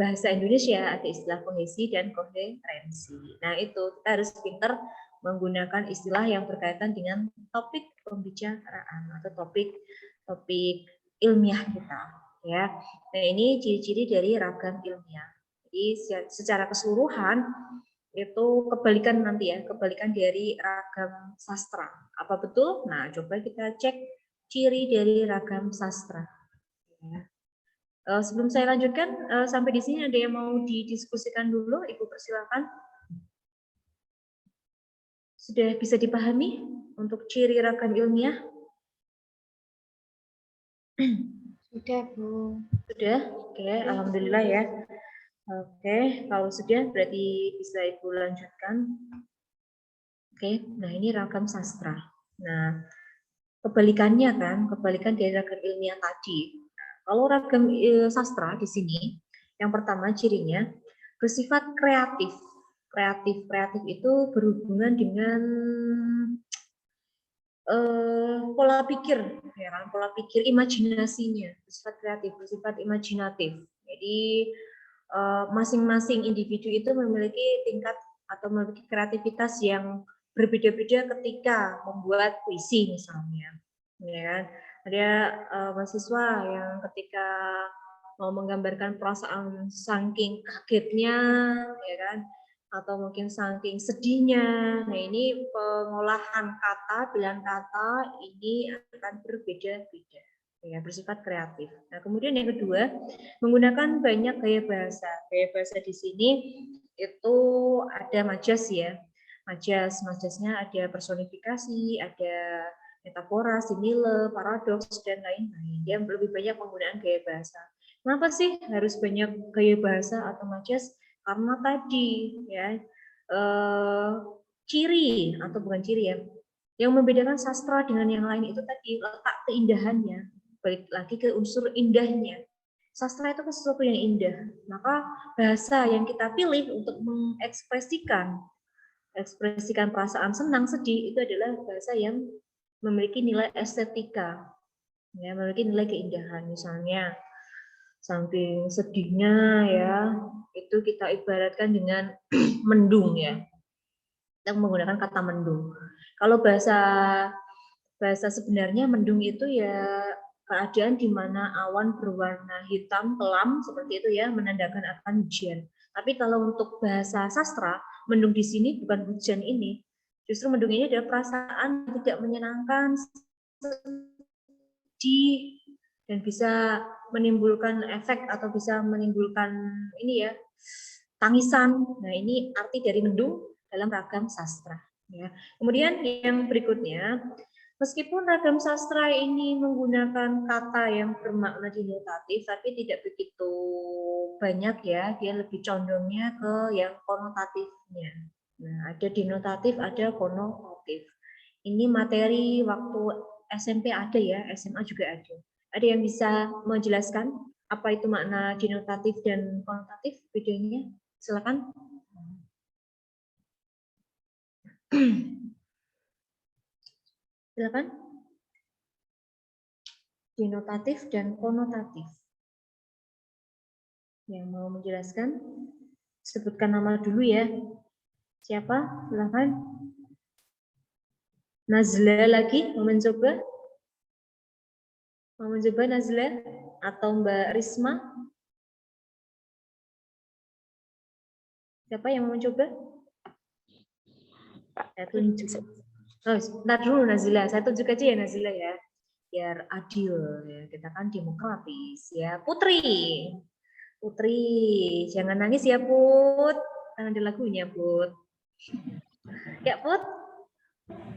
bahasa Indonesia, ada istilah kohesi dan koherensi. Nah, itu kita harus pintar menggunakan istilah yang berkaitan dengan topik pembicaraan atau topik ilmiah kita, ya. Nah, ini ciri-ciri dari ragam ilmiah. Jadi secara keseluruhan itu kebalikan nanti ya, kebalikan dari ragam sastra. Apa betul? Nah, coba kita cek ciri dari ragam sastra. Ya. Sebelum saya lanjutkan, sampai di sini ada yang mau didiskusikan dulu, Ibu persilakan. Sudah bisa dipahami untuk ciri ragam ilmiah? Sudah, Bu. Sudah? Oke, alhamdulillah ya. Oke, kalau sudah berarti bisa Ibu lanjutkan. Oke, nah ini ragam sastra. Nah, kebalikannya kan, kebalikan dari ragam ilmiah tadi. Kalau ragam sastra di sini, yang pertama cirinya bersifat kreatif. Kreatif itu berhubungan dengan pola pikir, ya kan? Pola pikir imajinasinya, bersifat kreatif, bersifat imajinatif. Jadi masing-masing individu itu memiliki tingkat atau memiliki kreativitas yang berbeda-beda ketika membuat puisi misalnya, ya kan? Ada mahasiswa yang ketika mau menggambarkan perasaan saking kagetnya, ya kan, atau mungkin saking sedihnya. Nah, ini pengolahan kata, pilihan kata ini akan berbeda-beda, ya, bersifat kreatif. Nah, kemudian yang kedua, menggunakan banyak gaya bahasa. Gaya bahasa di sini itu ada majas ya. Majasnya ada personifikasi, ada metafora, simile, paradoks, dan lain-lain. Dia lebih banyak penggunaan gaya bahasa. Kenapa sih harus banyak gaya bahasa atau majas? Karena tadi ya ciri atau bukan ciri ya, yang membedakan sastra dengan yang lain itu tadi letak keindahannya, balik lagi ke unsur indahnya. Sastra itu sesuatu yang indah, maka bahasa yang kita pilih untuk mengekspresikan perasaan senang, sedih itu adalah bahasa yang memiliki nilai estetika, ya, memiliki nilai keindahan. Misalnya saking sedihnya ya, itu kita ibaratkan dengan mendung ya. Kita menggunakan kata mendung. Kalau bahasa sebenarnya mendung itu ya keadaan di mana awan berwarna hitam kelam seperti itu ya, menandakan akan hujan. Tapi kalau untuk bahasa sastra, mendung di sini bukan hujan ini. Justru mendung ini adalah perasaan tidak menyenangkan, sedih, dan bisa menimbulkan efek atau bisa menimbulkan ini ya, tangisan. Nah, ini arti dari mendung dalam ragam sastra. Ya. Kemudian yang berikutnya, meskipun ragam sastra ini menggunakan kata yang bermakna denotatif, tapi tidak begitu banyak ya, dia lebih condongnya ke yang konotatifnya. Nah, ada denotatif, ada konotatif. Ini materi waktu SMP ada ya, SMA juga ada. Ada yang bisa menjelaskan apa itu makna denotatif dan konotatif, bedanya? Silakan. Silakan. Denotatif dan konotatif. Yang mau menjelaskan, sebutkan nama dulu ya. Siapa? Silakan. Nazla lagi mau mencoba? Mau mencoba Nazla atau Mbak Risma? Siapa yang mau mencoba? Saya tunjuk. Oh, sebentar dulu Nazila, saya tunjuk aja ya Nazila ya. Biar adil ya, kita kan demokratis ya. Putri, jangan nangis ya Put. Kan ada lagunya Put. Ya Put,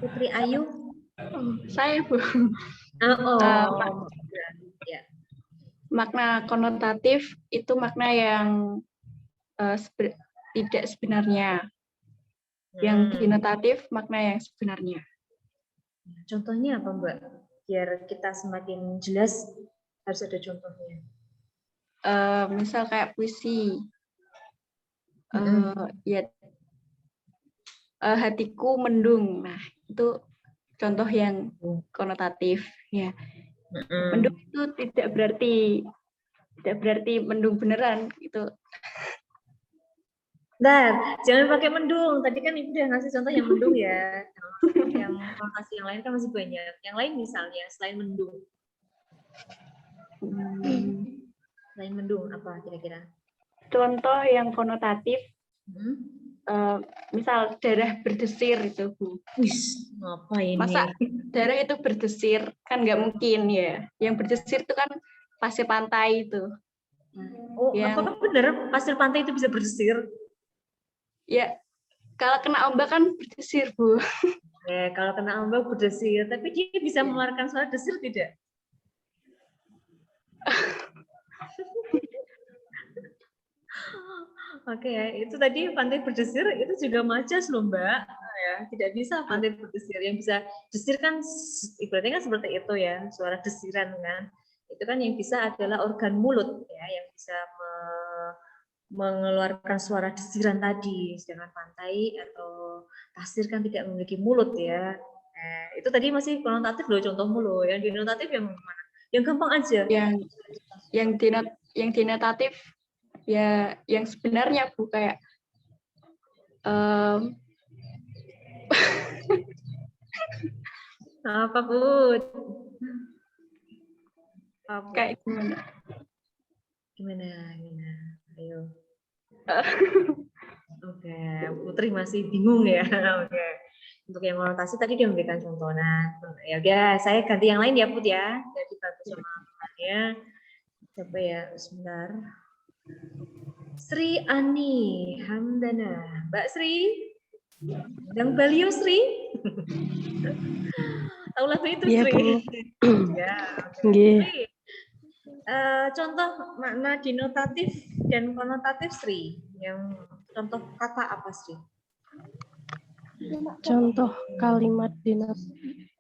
Putri Ayu. Saya, Bu. Ya. Makna konotatif itu makna yang tidak sebenarnya. Yang denotatif makna yang sebenarnya. Contohnya apa Mbak? Biar kita semakin jelas harus ada contohnya. Misal kayak puisi. Ya, hatiku mendung. Nah, itu contoh yang konotatif ya. Mendung itu tidak berarti mendung beneran itu. Nah, jangan pakai mendung. Tadi kan Ibu udah ngasih contoh yang mendung ya. Yang konotasi yang lain kan masih banyak. Yang lain misalnya selain mendung. Selain mendung apa kira-kira? Contoh yang konotatif, Hmm? misal darah berdesir itu, Bu. Wis, apa ini? Masa darah itu berdesir? Kan nggak mungkin ya. Yang berdesir itu kan pasir pantai itu. Oh, Yang apakah benar pasir pantai itu bisa berdesir? ya kalau kena ombak kan berdesir, Bu. Kalau kena ombak berdesir, tapi dia bisa mengeluarkan suara desir tidak? Oke, ya. Itu tadi pantai berdesir itu juga majas loh Mbak. Ya, tidak bisa pantai berdesir. Yang bisa desir kan ibaratnya kan seperti itu ya, suara desiran kan. Itu kan yang bisa adalah organ mulut ya, yang bisa mengeluarkan suara desiran tadi. Sedangkan pantai atau pasir kan tidak memiliki mulut ya. Itu tadi masih konotatif loh contohmu loh. Yang denotatif yang mana? Yang gampang aja. Yang denotatif ya yang sebenarnya Bu, kayak apa Bud? Apa? kayak gimana? Gimana? Ayo. Oke, Putri masih bingung ya. Oke. Untuk yang konotasi tadi dia memberikan contoh. Nah, ya udah, saya ganti yang lain ya Put ya. Jadi bantu sama temannya. Siapa ya? Sebentar. Sri Ani Hamdana. Mbak Sri? Yang Balio Sri? Tahu lagu itu Iya, Sri? Bu. Ya. Nggih. Sri, contoh makna denotatif dan konotatif Sri. Yang contoh kata apa Sri? Contoh kalimat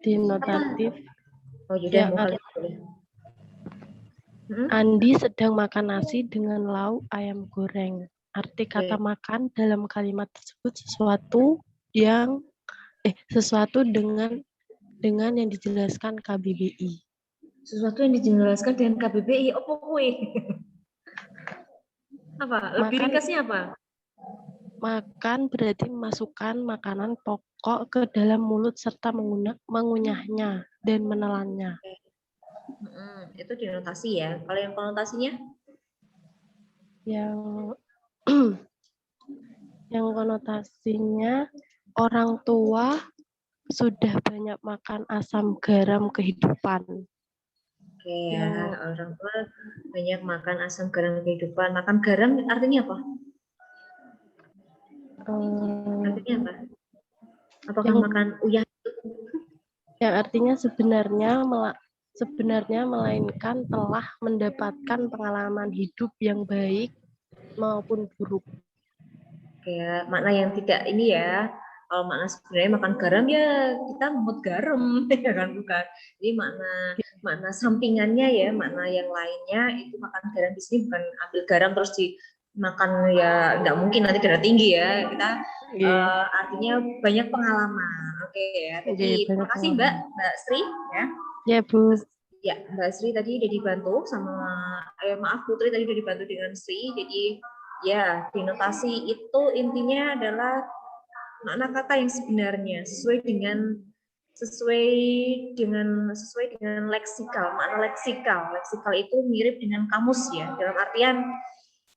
denotatif. Oh, yaudah, Ya, mau kalimat boleh. Andi sedang makan nasi dengan lauk ayam goreng. Arti kata makan dalam kalimat tersebut sesuatu dengan yang dijelaskan KBBI. Sesuatu yang dijelaskan dengan KBBI. Apa kuwi? Apa? Lebih ringkasnya apa? Makan berarti memasukkan makanan pokok ke dalam mulut serta mengunyahnya dan menelannya. Itu denotasi ya. Kalau yang konotasinya? Yang konotasinya orang tua sudah banyak makan asam garam kehidupan. Oke ya, orang tua banyak makan asam garam kehidupan. Makan garam artinya apa? Artinya apa? Apakah makan uyah? Yang artinya sebenarnya melainkan telah mendapatkan pengalaman hidup yang baik maupun buruk. Oke, makna yang tidak ini ya. Kalau makna sebenarnya makan garam ya kita memut garam, ya kan bukan. Jadi makna sampingannya ya, makna yang lainnya itu makan garam di sini bukan ambil garam terus dimakan ya nggak mungkin nanti darah tinggi ya. Kita artinya banyak pengalaman. Oke ya. Jadi terima kasih Mbak Sri ya. Ya Bu. Ya Mbak Sri tadi udah dibantu sama maaf Putri tadi udah dibantu dengan Sri. Jadi ya denotasi itu intinya adalah makna kata yang sebenarnya sesuai dengan leksikal. Makna leksikal itu mirip dengan kamus ya, dalam artian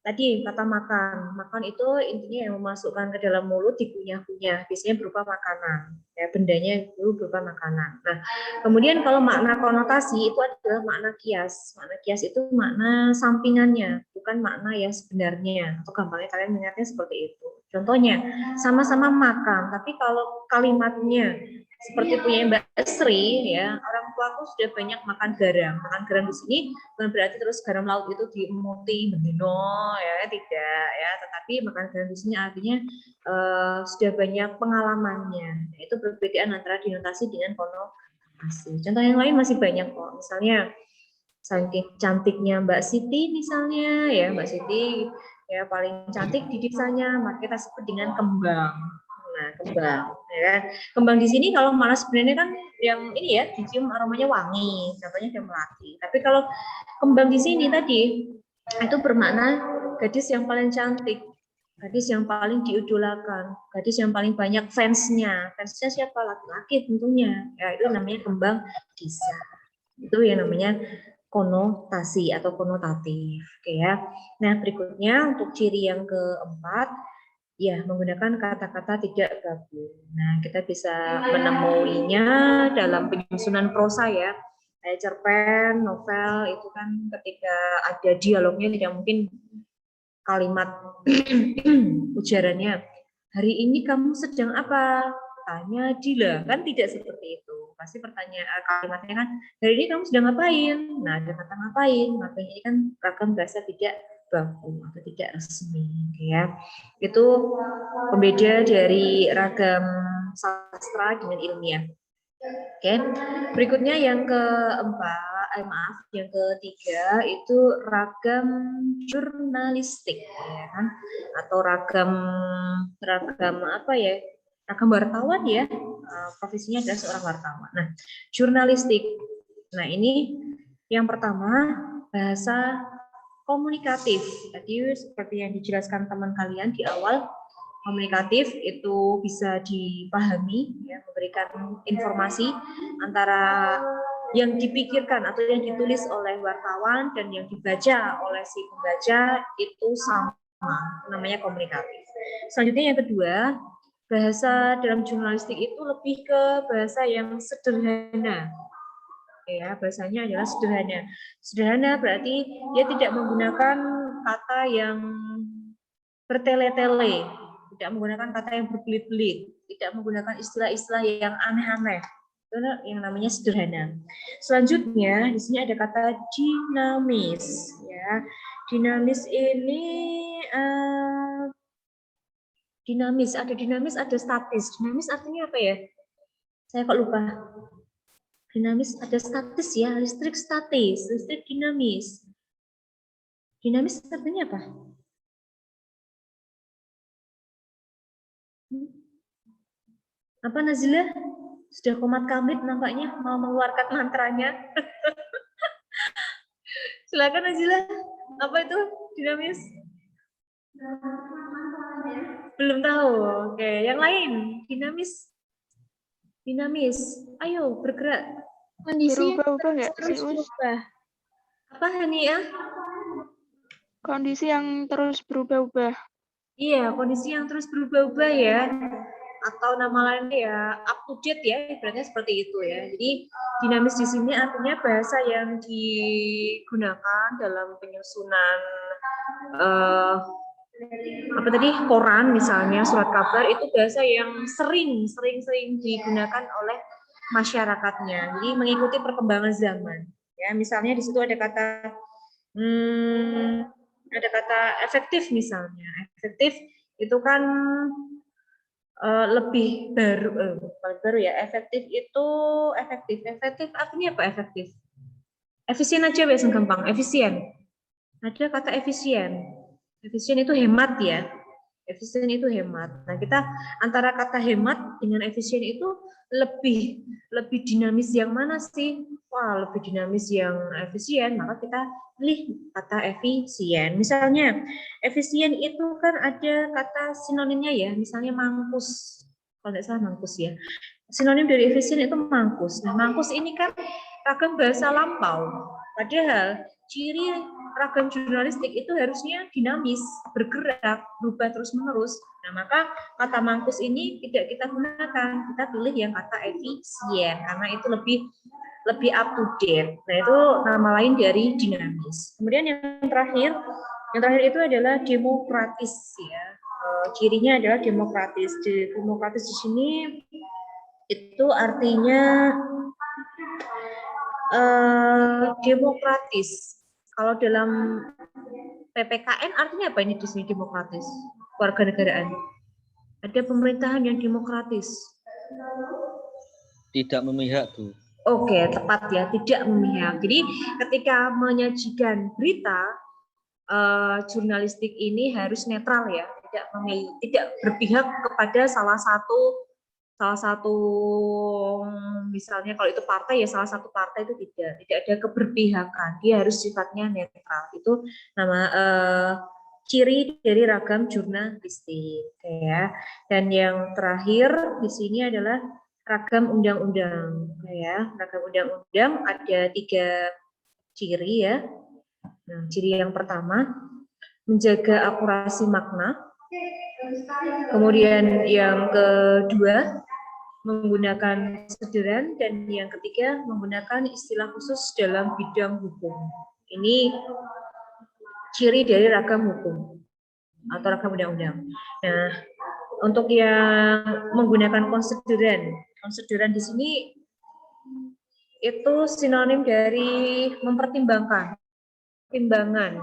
tadi kata makan itu intinya yang memasukkan ke dalam mulut dikunyah-kunyah, biasanya berupa makanan ya, bendanya itu berupa makanan. Nah kemudian kalau makna konotasi itu adalah makna kias itu makna sampingannya, bukan makna yang sebenarnya, atau gampangnya kalian mengingatnya seperti itu. Contohnya sama-sama makan, tapi kalau kalimatnya seperti punya Mbak Sri ya, orang tuaku sudah banyak makan garam. Makan garam di sini bukan berarti terus garam laut itu diemuti bendino ya, tidak ya, tetapi makan garam di sini artinya sudah banyak pengalamannya. Itu perbedaan antara denotasi dengan konotasi. Contoh yang lain masih banyak kok. Misalnya saking cantiknya Mbak Siti misalnya ya, Mbak Siti ya paling cantik di desanya, maka kita sebut dengan kembang. Nah, kembang ya. Kembang di sini kalau mana sebenarnya kan yang ini ya, dicium aromanya wangi, contohnya kayak melati. Tapi kalau kembang di sini tadi itu bermakna gadis yang paling cantik, gadis yang paling diidolakan, gadis yang paling banyak fansnya. Fansnya siapa? Laki-laki tentunya. Ya, itu namanya kembang desa. Itu yang namanya konotasi atau konotatif. Oke ya. Nah, berikutnya untuk ciri yang keempat, ya menggunakan kata-kata tidak baku. Nah, kita bisa menemuinya dalam penyusunan prosa ya. Kayak cerpen, novel itu kan ketika ada dialognya tidak mungkin kalimat ujarannya, hari ini kamu sedang apa? Tanya Dila, kan tidak seperti itu. Pasti pertanyaan kalimatnya kan, hari ini kamu sedang ngapain? Nah, ada kata ngapain. Ngapain ini kan ragam bahasa tidak baku atau tidak resmi, ya. Itu pembeda dari ragam sastra dengan ilmiah. Oke, berikutnya yang keempat, yang ketiga itu ragam jurnalistik, ya kan? Atau ragam apa ya? Ragam wartawan ya. Profesinya adalah seorang wartawan. Nah, jurnalistik. Nah, ini yang pertama bahasa komunikatif. Tadi seperti yang dijelaskan teman kalian di awal. Komunikatif itu bisa dipahami, ya, memberikan informasi antara yang dipikirkan atau yang ditulis oleh wartawan dan yang dibaca oleh si pembaca itu sama, namanya komunikatif. Selanjutnya yang kedua, bahasa dalam jurnalistik itu lebih ke bahasa yang sederhana. Ya, bahasanya adalah sederhana. Sederhana berarti dia tidak menggunakan kata yang bertele-tele, tidak menggunakan kata yang berbelit-belit, tidak menggunakan istilah-istilah yang aneh-aneh. Itu yang namanya sederhana. Selanjutnya di sini ada kata dinamis, ya. Dinamis ini dinamis, ada statis. Dinamis artinya apa ya? Saya kok lupa. Dinamis ada statis ya, listrik statis, listrik dinamis. Dinamis artinya apa? Apa Nazila? Sudah komat kamit nampaknya mau mengeluarkan mantranya. Silakan Nazila. Apa itu dinamis? Belum tahu. Oke, yang lain dinamis. Dinamis. Ayo bergerak. Kondisi berubah-ubah nggak sih, Us? Apa Hania? Kondisi yang terus berubah-ubah. Iya, kondisi yang terus berubah-ubah ya. Atau nama lainnya ya up to date ya, ibaratnya seperti itu ya. Jadi dinamis di sini artinya bahasa yang digunakan dalam penyusunan koran misalnya, surat kabar, itu bahasa yang sering digunakan oleh masyarakatnya. Jadi mengikuti perkembangan zaman. Ya, misalnya di situ ada kata efektif misalnya. Efektif itu kan lebih baru ya. Efektif artinya apa efektif? Efisien aja wes gampang, efisien. Ada kata efisien. Efisien itu hemat ya. Efisien itu hemat. Nah, kita antara kata hemat dengan efisien itu lebih dinamis yang mana sih? Wah, lebih dinamis yang efisien, maka kita pilih kata efisien. Misalnya, efisien itu kan ada kata sinonimnya ya, misalnya mangkus. Kalau tidak salah mangkus ya. Sinonim dari efisien itu mangkus. Nah, mangkus ini kan ragam bahasa lampau. Padahal ciri ragam jurnalistik itu harusnya dinamis, bergerak, berubah terus-menerus. Nah, maka kata mangkus ini tidak kita gunakan. Kita pilih yang kata efisien karena itu lebih up to date. Nah, itu nama lain dari dinamis. Kemudian yang terakhir itu adalah demokratis ya. Cirinya adalah demokratis. Demokratis di sini itu artinya demokratis. Kalau dalam PPKN artinya apa ini di sini demokratis? Kewarganegaraan. Ada pemerintahan yang demokratis. Tidak memihak, Bu. Oke, tepat ya, tidak memihak. Jadi ketika menyajikan berita, jurnalistik ini harus netral ya, tidak berpihak kepada salah satu misalnya kalau itu partai ya salah satu partai itu tidak ada keberpihakan, dia harus sifatnya netral. Itu nama ciri dari ragam jurnalistik ya. Dan yang terakhir di sini adalah ragam undang-undang ya. Ragam undang-undang ada 3 ciri ya. Nah, ciri yang pertama, menjaga akurasi makna. Kemudian yang kedua, menggunakan sederhan, dan yang ketiga, menggunakan istilah khusus dalam bidang hukum. Ini ciri dari ragam hukum atau ragam undang-undang. Nah, untuk yang menggunakan konsideran di sini itu sinonim dari mempertimbangkan, pertimbangan.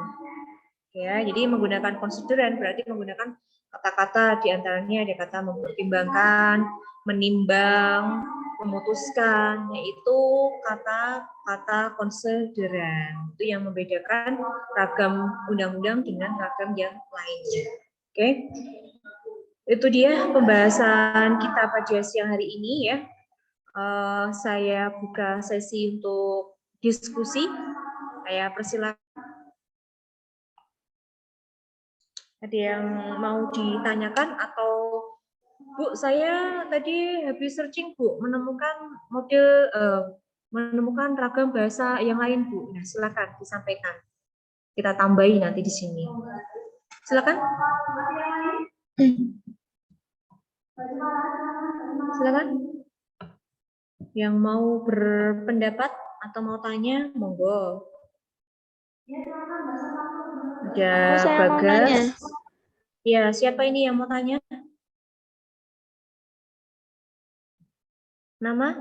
Ya, jadi menggunakan konsideran berarti menggunakan kata-kata, di antaranya ada kata mempertimbangkan, menimbang, memutuskan, yaitu kata-kata konsideran. Itu yang membedakan ragam undang-undang dengan ragam yang lainnya. Oke. Itu dia pembahasan kita pada siang hari ini ya. Saya buka sesi untuk diskusi. Saya persilakan. Ada yang mau ditanyakan atau Bu, saya tadi habis searching Bu, menemukan ragam bahasa yang lain Bu. Nah, silakan disampaikan. Kita tambahi nanti di sini. Silakan. Silakan. Yang mau berpendapat atau mau tanya, monggo. Ada Saya mau Bagas. nanya. Ya, siapa ini yang mau tanya? Nama?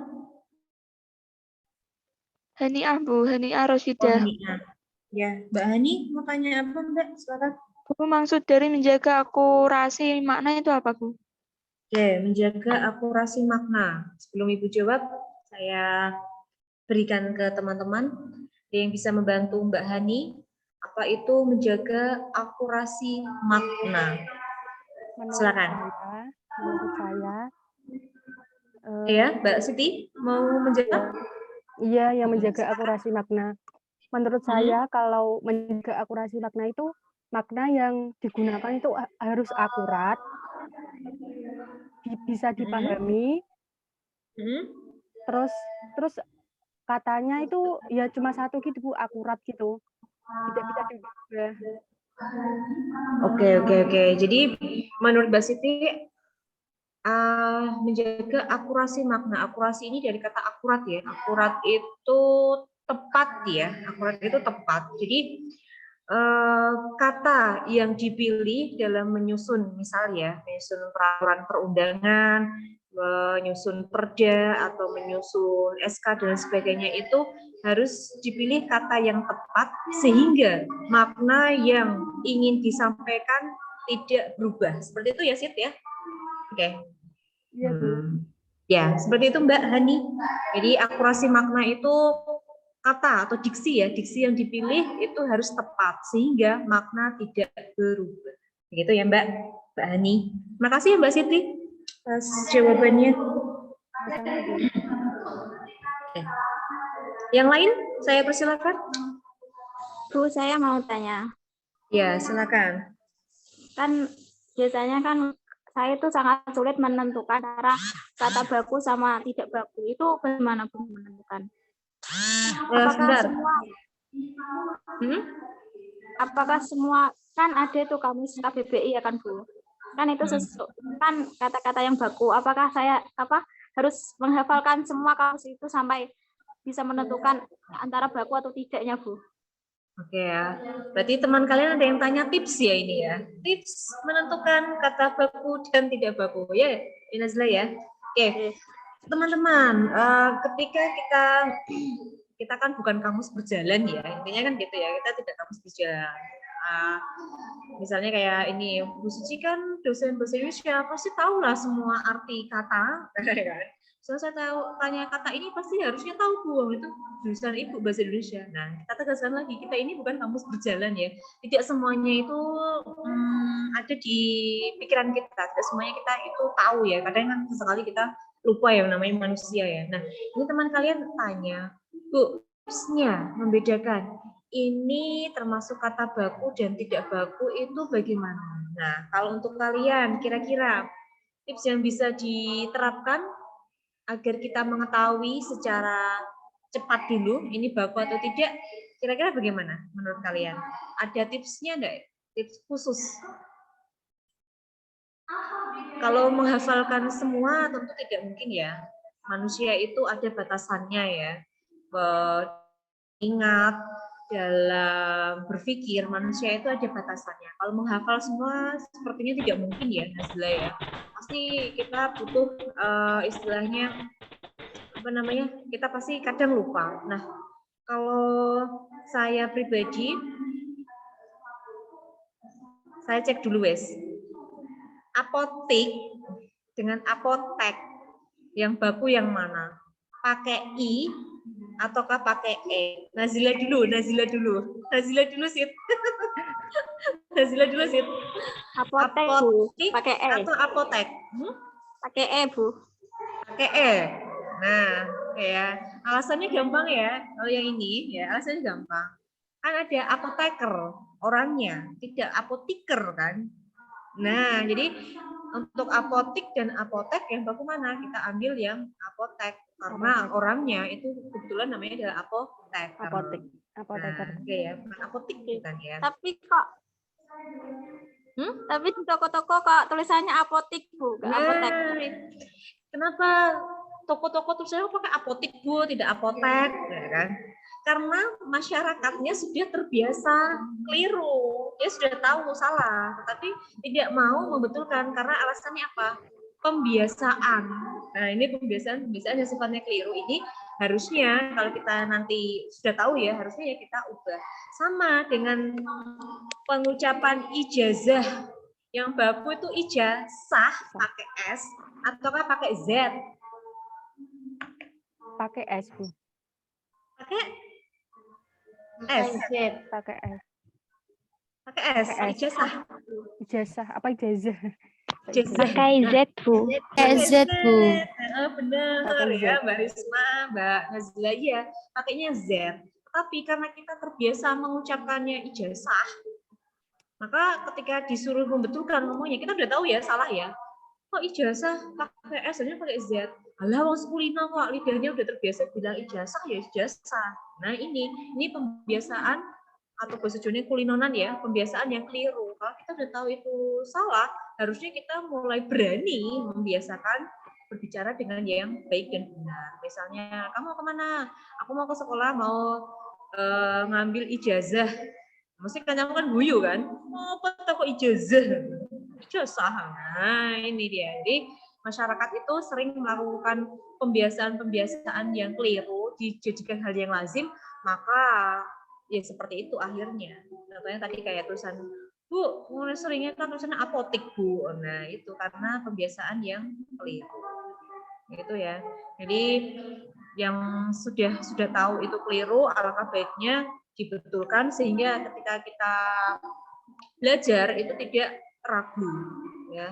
Haniah, Bu. Haniah Rosida. Haniah. Ya, Mbak Hani mau tanya apa, Mbak? Silakan. Bu, maksud dari menjaga akurasi makna itu apa, Bu? Oke, menjaga akurasi makna. Sebelum Ibu jawab, saya berikan ke teman-teman yang bisa membantu Mbak Hani. Apa itu menjaga akurasi makna? Silakan. Menurut saya, Ya, Mbak Siti mau menjawab? iya, yang menjaga akurasi makna. Menurut saya, kalau menjaga akurasi makna itu, makna yang digunakan itu harus akurat, bisa dipahami, terus katanya itu ya cuma satu gitu Bu, akurat gitu, tidak bisa diubah. Oke. Jadi menurut Mbak Siti, menjaga akurasi makna. Akurasi ini dari kata akurat ya. Akurat itu tepat ya. Akurat itu tepat. Jadi kata yang dipilih dalam menyusun, misalnya menyusun peraturan perundangan, menyusun perda atau menyusun SK dan sebagainya, itu harus dipilih kata yang tepat sehingga makna yang ingin disampaikan tidak berubah. Seperti itu ya, Sid ya? Oke. Iya, Bu. Ya, seperti itu Mbak Hani. Jadi akurasi makna itu kata atau diksi ya, diksi yang dipilih itu harus tepat sehingga makna tidak berubah. Begitu ya Mbak Hani. Makasih ya Mbak Siti atas jawabannya. Yang lain saya persilakan. Bu, saya mau tanya. Ya, silakan. Kan biasanya kan saya itu sangat sulit menentukan antara kata baku sama tidak baku. Itu bagaimana Bu menentukan? Apakah semua kan ada itu kamus KBBI ya kan Bu? Kan itu kan kata-kata yang baku. Apakah saya harus menghafalkan semua kamus itu sampai bisa menentukan antara baku atau tidaknya Bu? Oke ya, berarti teman kalian ada yang tanya tips ya ini ya, tips menentukan kata baku dan tidak baku ya, Inazla ya. Oke, teman-teman, ketika kita kan bukan kamus berjalan ya, intinya kan gitu ya, kita tidak kamus berjalan. Misalnya kayak ini, Bu Suci kan dosen bahasa Indonesia, pasti tahu lah semua arti kata, kan? So, saya tanya kata ini pasti harusnya tahu Bu, itu jurusan Ibu bahasa Indonesia. Nah, kita tegaskan lagi, kita ini bukan kamus berjalan ya. Tidak semuanya itu ada di pikiran kita, tidak semuanya kita itu tahu ya. Kadang kan sesekali kita lupa ya, namanya manusia ya. Nah, ini teman kalian tanya, Bu, tipsnya membedakan ini termasuk kata baku dan tidak baku itu bagaimana? Nah, kalau untuk kalian kira-kira tips yang bisa diterapkan agar kita mengetahui secara cepat dulu ini baku atau tidak, Kira-kira bagaimana menurut kalian? Ada tipsnya enggak? Tips khusus? Kalau menghafalkan semua tentu tidak mungkin ya. Manusia itu ada batasannya ya. Ingat dalam berpikir manusia itu ada batasannya. Kalau menghafal semua sepertinya tidak mungkin ya, Nazla ya. Pasti kita butuh istilahnya apa namanya? Kita pasti kadang lupa. Nah, kalau saya pribadi, saya cek dulu wes. Apotik dengan apotek yang baku yang mana? Pakai I ataukah pakai E? Nazila dulu Sid. Nazila dulu Sid. Apotek, Bu. Apotik Pakai E. atau apotek? Pakai E, Bu. Pakai E. Nah, ya alasannya gampang ya. Kalau yang ini ya alasannya gampang. Kan ada apoteker orangnya, tidak apotiker kan. Nah, jadi untuk apotik dan apotek yang baku mana? Kita ambil yang apotek karena orangnya itu kebetulan namanya adalah apoteker. Apoteker. Nah, oke ya, bukan apotik bukan ya. Tapi kok tapi di toko-toko kok tulisannya apotik, Bu, nggak apotek. Kenapa toko-toko tulisannya pakai apotik, Bu, tidak apotek, ya kan? Karena masyarakatnya sudah terbiasa keliru, dia sudah tahu salah, tetapi tidak mau membetulkan karena alasannya apa? Pembiasaan. Nah, ini pembiasaan yang sifatnya keliru ini harusnya kalau kita nanti sudah tahu ya, harusnya ya kita ubah. Sama dengan pengucapan ijazah. Yang baku itu ijazah pakai S ataukah pakai Z? Pakai S, Bu. Pakai S. Pakai S. Pakai S. Ijazah. Ijazah apa ijazah? Pakai Z, Bu. Z, Bu. Benar ya, Mbak Risma, Mbak Nazila, ya, pakainya Z. Tapi karena kita terbiasa mengucapkannya ijazah, maka ketika disuruh membetulkan ngomongnya, kita udah tahu ya salah ya. Kok ijazah pakai S, hanya pakai Z. Alah, wong sekulino kok lidahnya udah terbiasa bilang ijazah ya ijazah. Nah ini pembiasaan atau bahasa Jawa kulinonan ya, pembiasaan yang keliru. Kalau kita udah tahu itu salah, harusnya kita mulai berani membiasakan berbicara dengan yang baik dan benar. Misalnya, kamu kemana? Aku mau ke sekolah, mau ngambil ijazah. Mesti kamu kan guyu kan? Oh, apa kok ijazah? Ijazah. Nah, ini dia. Jadi masyarakat itu sering melakukan pembiasaan-pembiasaan yang keliru, dijadikan hal yang lazim, maka ya seperti itu akhirnya. Contohnya tadi kayak tulisan, Bu, mulai seringnya kan tulisannya apotik, Bu. Nah, itu karena pembiasaan yang keliru. Gitu ya. Jadi yang sudah tahu itu keliru, alangkah baiknya dibetulkan sehingga ketika kita belajar itu tidak ragu ya.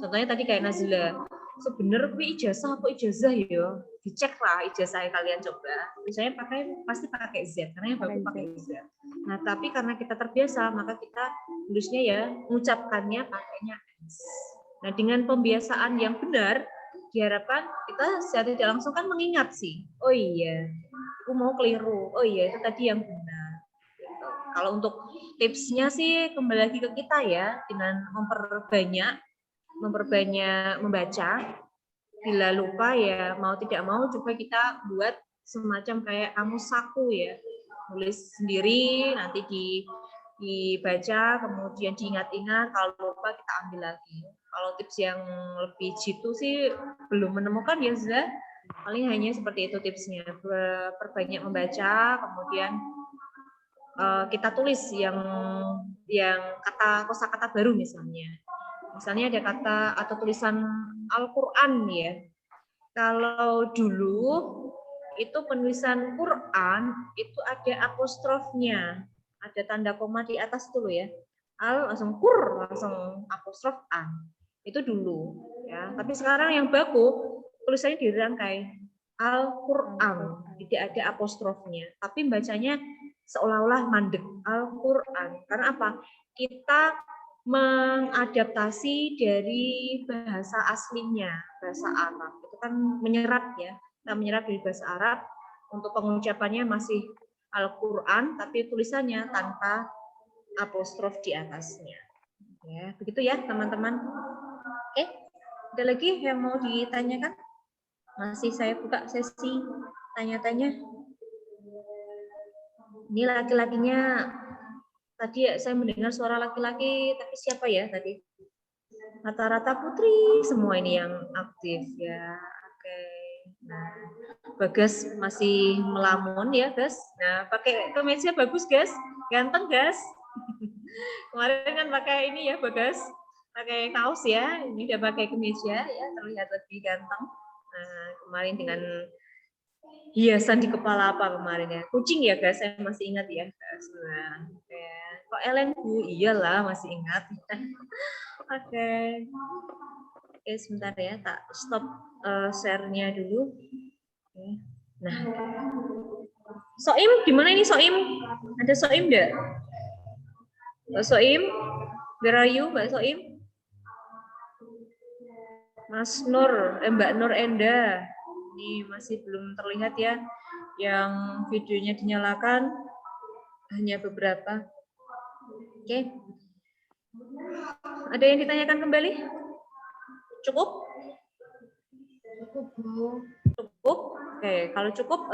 Contohnya tadi kayak Nazila, sebenarnya ijazah apa ijazah ya, dicek lah ijazah kalian coba. Misalnya pasti pakai Z karena yang bagus pakai Z. Nah tapi karena kita terbiasa maka kita tulisnya ya mengucapkannya pakainya S. Nah dengan pembiasaan yang benar diharapkan kita secara tidak langsung kan mengingat sih. Oh iya, aku mau keliru. Oh iya itu tadi yang benar. Kalau untuk tipsnya sih kembali lagi ke kita ya, dengan memperbanyak membaca. Bila lupa ya mau tidak mau coba kita buat semacam kayak kamus saku ya, tulis sendiri nanti dibaca kemudian diingat-ingat, kalau lupa kita ambil lagi. Kalau tips yang lebih jitu sih belum menemukan ya Zah, paling hanya seperti itu tipsnya, perbanyak membaca kemudian kita tulis yang kosakata baru misalnya ada kata atau tulisan Al-Quran ya. Kalau dulu itu penulisan Quran itu ada apostrofnya, ada tanda koma di atas dulu ya. Al langsung kur langsung apostrof an. Itu dulu ya. Tapi sekarang yang baku tulisannya dirangkai Al-Quran, tidak ada apostrofnya. Tapi bacanya seolah-olah mandek Al-Quran. Karena apa? Kita mengadaptasi dari bahasa aslinya, bahasa Arab. Itu kan menyerap ya. Kita menyerap dari bahasa Arab, untuk pengucapannya masih Al-Quran, tapi tulisannya tanpa apostrof di atasnya. Ya, begitu ya teman-teman. Oke, ada lagi yang mau ditanyakan? Masih saya buka sesi tanya-tanya. Ini laki-lakinya, tadi ya saya mendengar suara laki-laki, tapi siapa ya tadi? Rata-rata putri semua ini yang aktif ya. Oke. Nah, Bagas masih melamun ya, Gas. Nah, pakai kemeja bagus, Gas. Ganteng, Gas. Kemarin kan pakai ini ya, Bagas. Pakai kaos ya. Ini udah pakai kemeja ya, terlihat lebih ganteng. Nah, kemarin dengan hiasan di kepala apa kemarin ya? Kucing ya, Gas. Saya masih ingat ya, Gas. Nah, ya. Kok Ellen Bu? Iyalah, masih ingat. Oke. Oke, sebentar ya, tak stop share-nya dulu. Oke. Nah, Soim, gimana ini Soim? Ada Soim enggak? Mbak Soim, where are you, Mbak Soim? Mas Nur, Mbak Nur Enda, ini masih belum terlihat ya. Yang videonya dinyalakan hanya beberapa. Oke. Ada yang ditanyakan kembali? Cukup? Cukup, Bu. Cukup? Oke, kalau cukup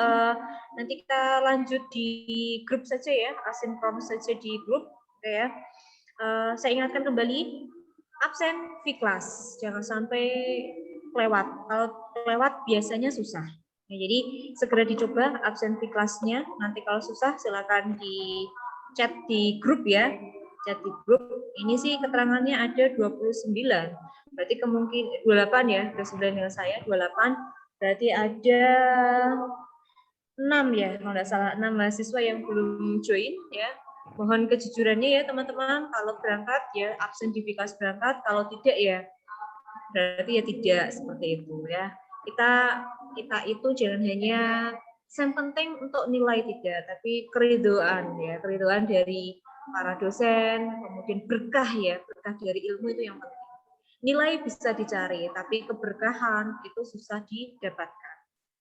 nanti kita lanjut di grup saja ya, asinkronus saja di grup. Oke ya. Saya ingatkan kembali, absen V-class, jangan sampai lewat. Kalau lewat biasanya susah. Nah, jadi segera dicoba absen V-class-nya. Nanti kalau susah silakan di chat di grup ya. Chat di grup. Ini sih keterangannya ada 29. Berarti kemungkinan 28 ya, 29 dengan saya 28. Berarti ada 6 ya, kalau nggak salah 6 mahasiswa yang belum join ya. Mohon kejujurannya ya teman-teman, kalau berangkat ya absen di V-class berangkat, kalau tidak ya berarti ya tidak, seperti itu ya. Kita itu jangan hanya yang penting untuk nilai tidak, tapi keridoan ya, keridoan dari para dosen, kemudian berkah ya, berkah dari ilmu itu yang penting. Nilai bisa dicari, tapi keberkahan itu susah didapatkan.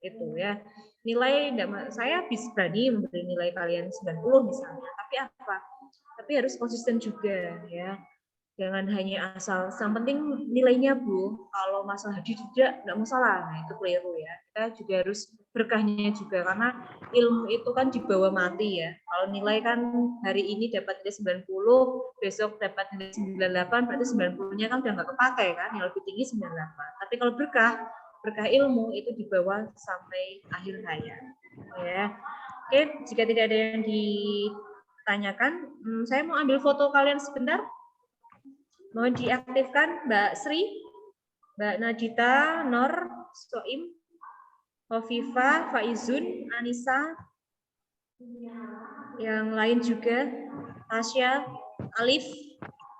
Itu ya. Nilai saya bisa berani memberi nilai kalian 90 misalnya, tapi apa? Tapi harus konsisten juga ya. Jangan hanya asal, yang penting nilainya Bu. Kalau masalah tidak masalah. Nah, itu keliru ya. Kita juga harus berkahnya juga, karena ilmu itu kan dibawa mati ya. Kalau nilai kan hari ini dapat nilai 90, besok dapat nilai 98, berarti 90-nya kan udah nggak kepakai kan, yang lebih tinggi 98. Tapi kalau berkah ilmu itu dibawa sampai akhir hayat. Ya. Oke, jika tidak ada yang ditanyakan, saya mau ambil foto kalian sebentar. Mohon diaktifkan Mbak Sri, Mbak Najita, Nor, Soim, Hovifa, Faizun, Anissa, yang lain juga, Tasya, Alif,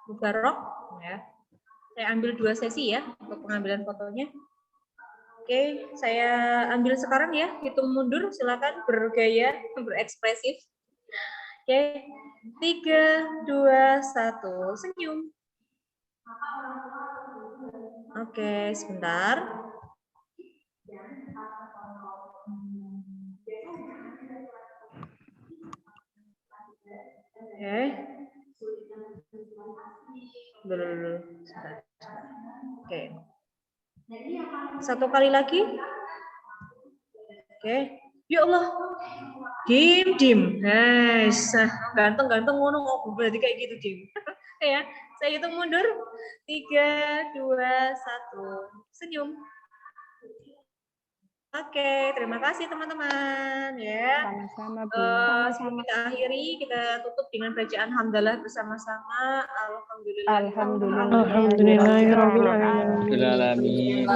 Mubarok. Ya. Saya ambil 2 sesi ya untuk pengambilan fotonya. Oke, saya ambil sekarang ya, hitung mundur, silakan bergaya, berekspresif. Oke, 3, 2, 1, senyum. Oke, sebentar. Oke. Dulu. Oke. Satu kali lagi. Oke. Ya Allah. Dim. Nice. Ganteng ngono kok berarti kayak gitu, Dim. Ya, saya hitung mundur. 3, 2, 1. Senyum. Oke, terima kasih teman-teman ya. Sama-sama, Bu. Sebelum kita akhiri, kita tutup dengan bacaan hamdalah bersama-sama. Alhamdulillahirabbil alamin.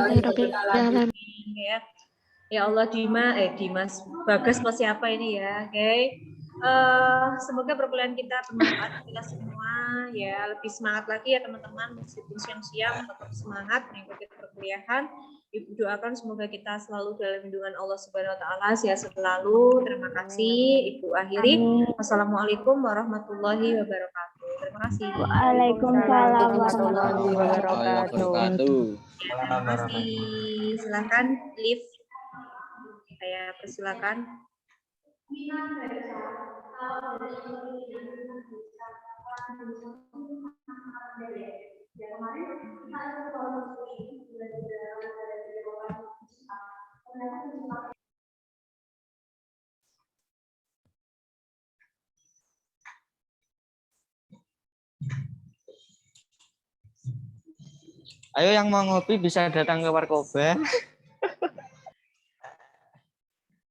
Ya Allah, Dimas, Bagas masih apa ini ya, oke. Semoga perkuliahan kita bermanfaat kita semua ya, lebih semangat lagi ya teman-teman, meskipun siang-siang tetap semangat mengikuti perkuliahan. Ibu doakan semoga kita selalu dalam lindungan Allah Subhanahu wa taala, sehat selalu. Terima kasih. Ibu akhiri. Wassalamualaikum warahmatullahi wabarakatuh. Terima kasih. Waalaikumsalam warahmatullahi wabarakatuh. Ya, terima kasih. Silakan live. Saya persilakan. Ayo yang mau ngopi bisa datang ke Warkop.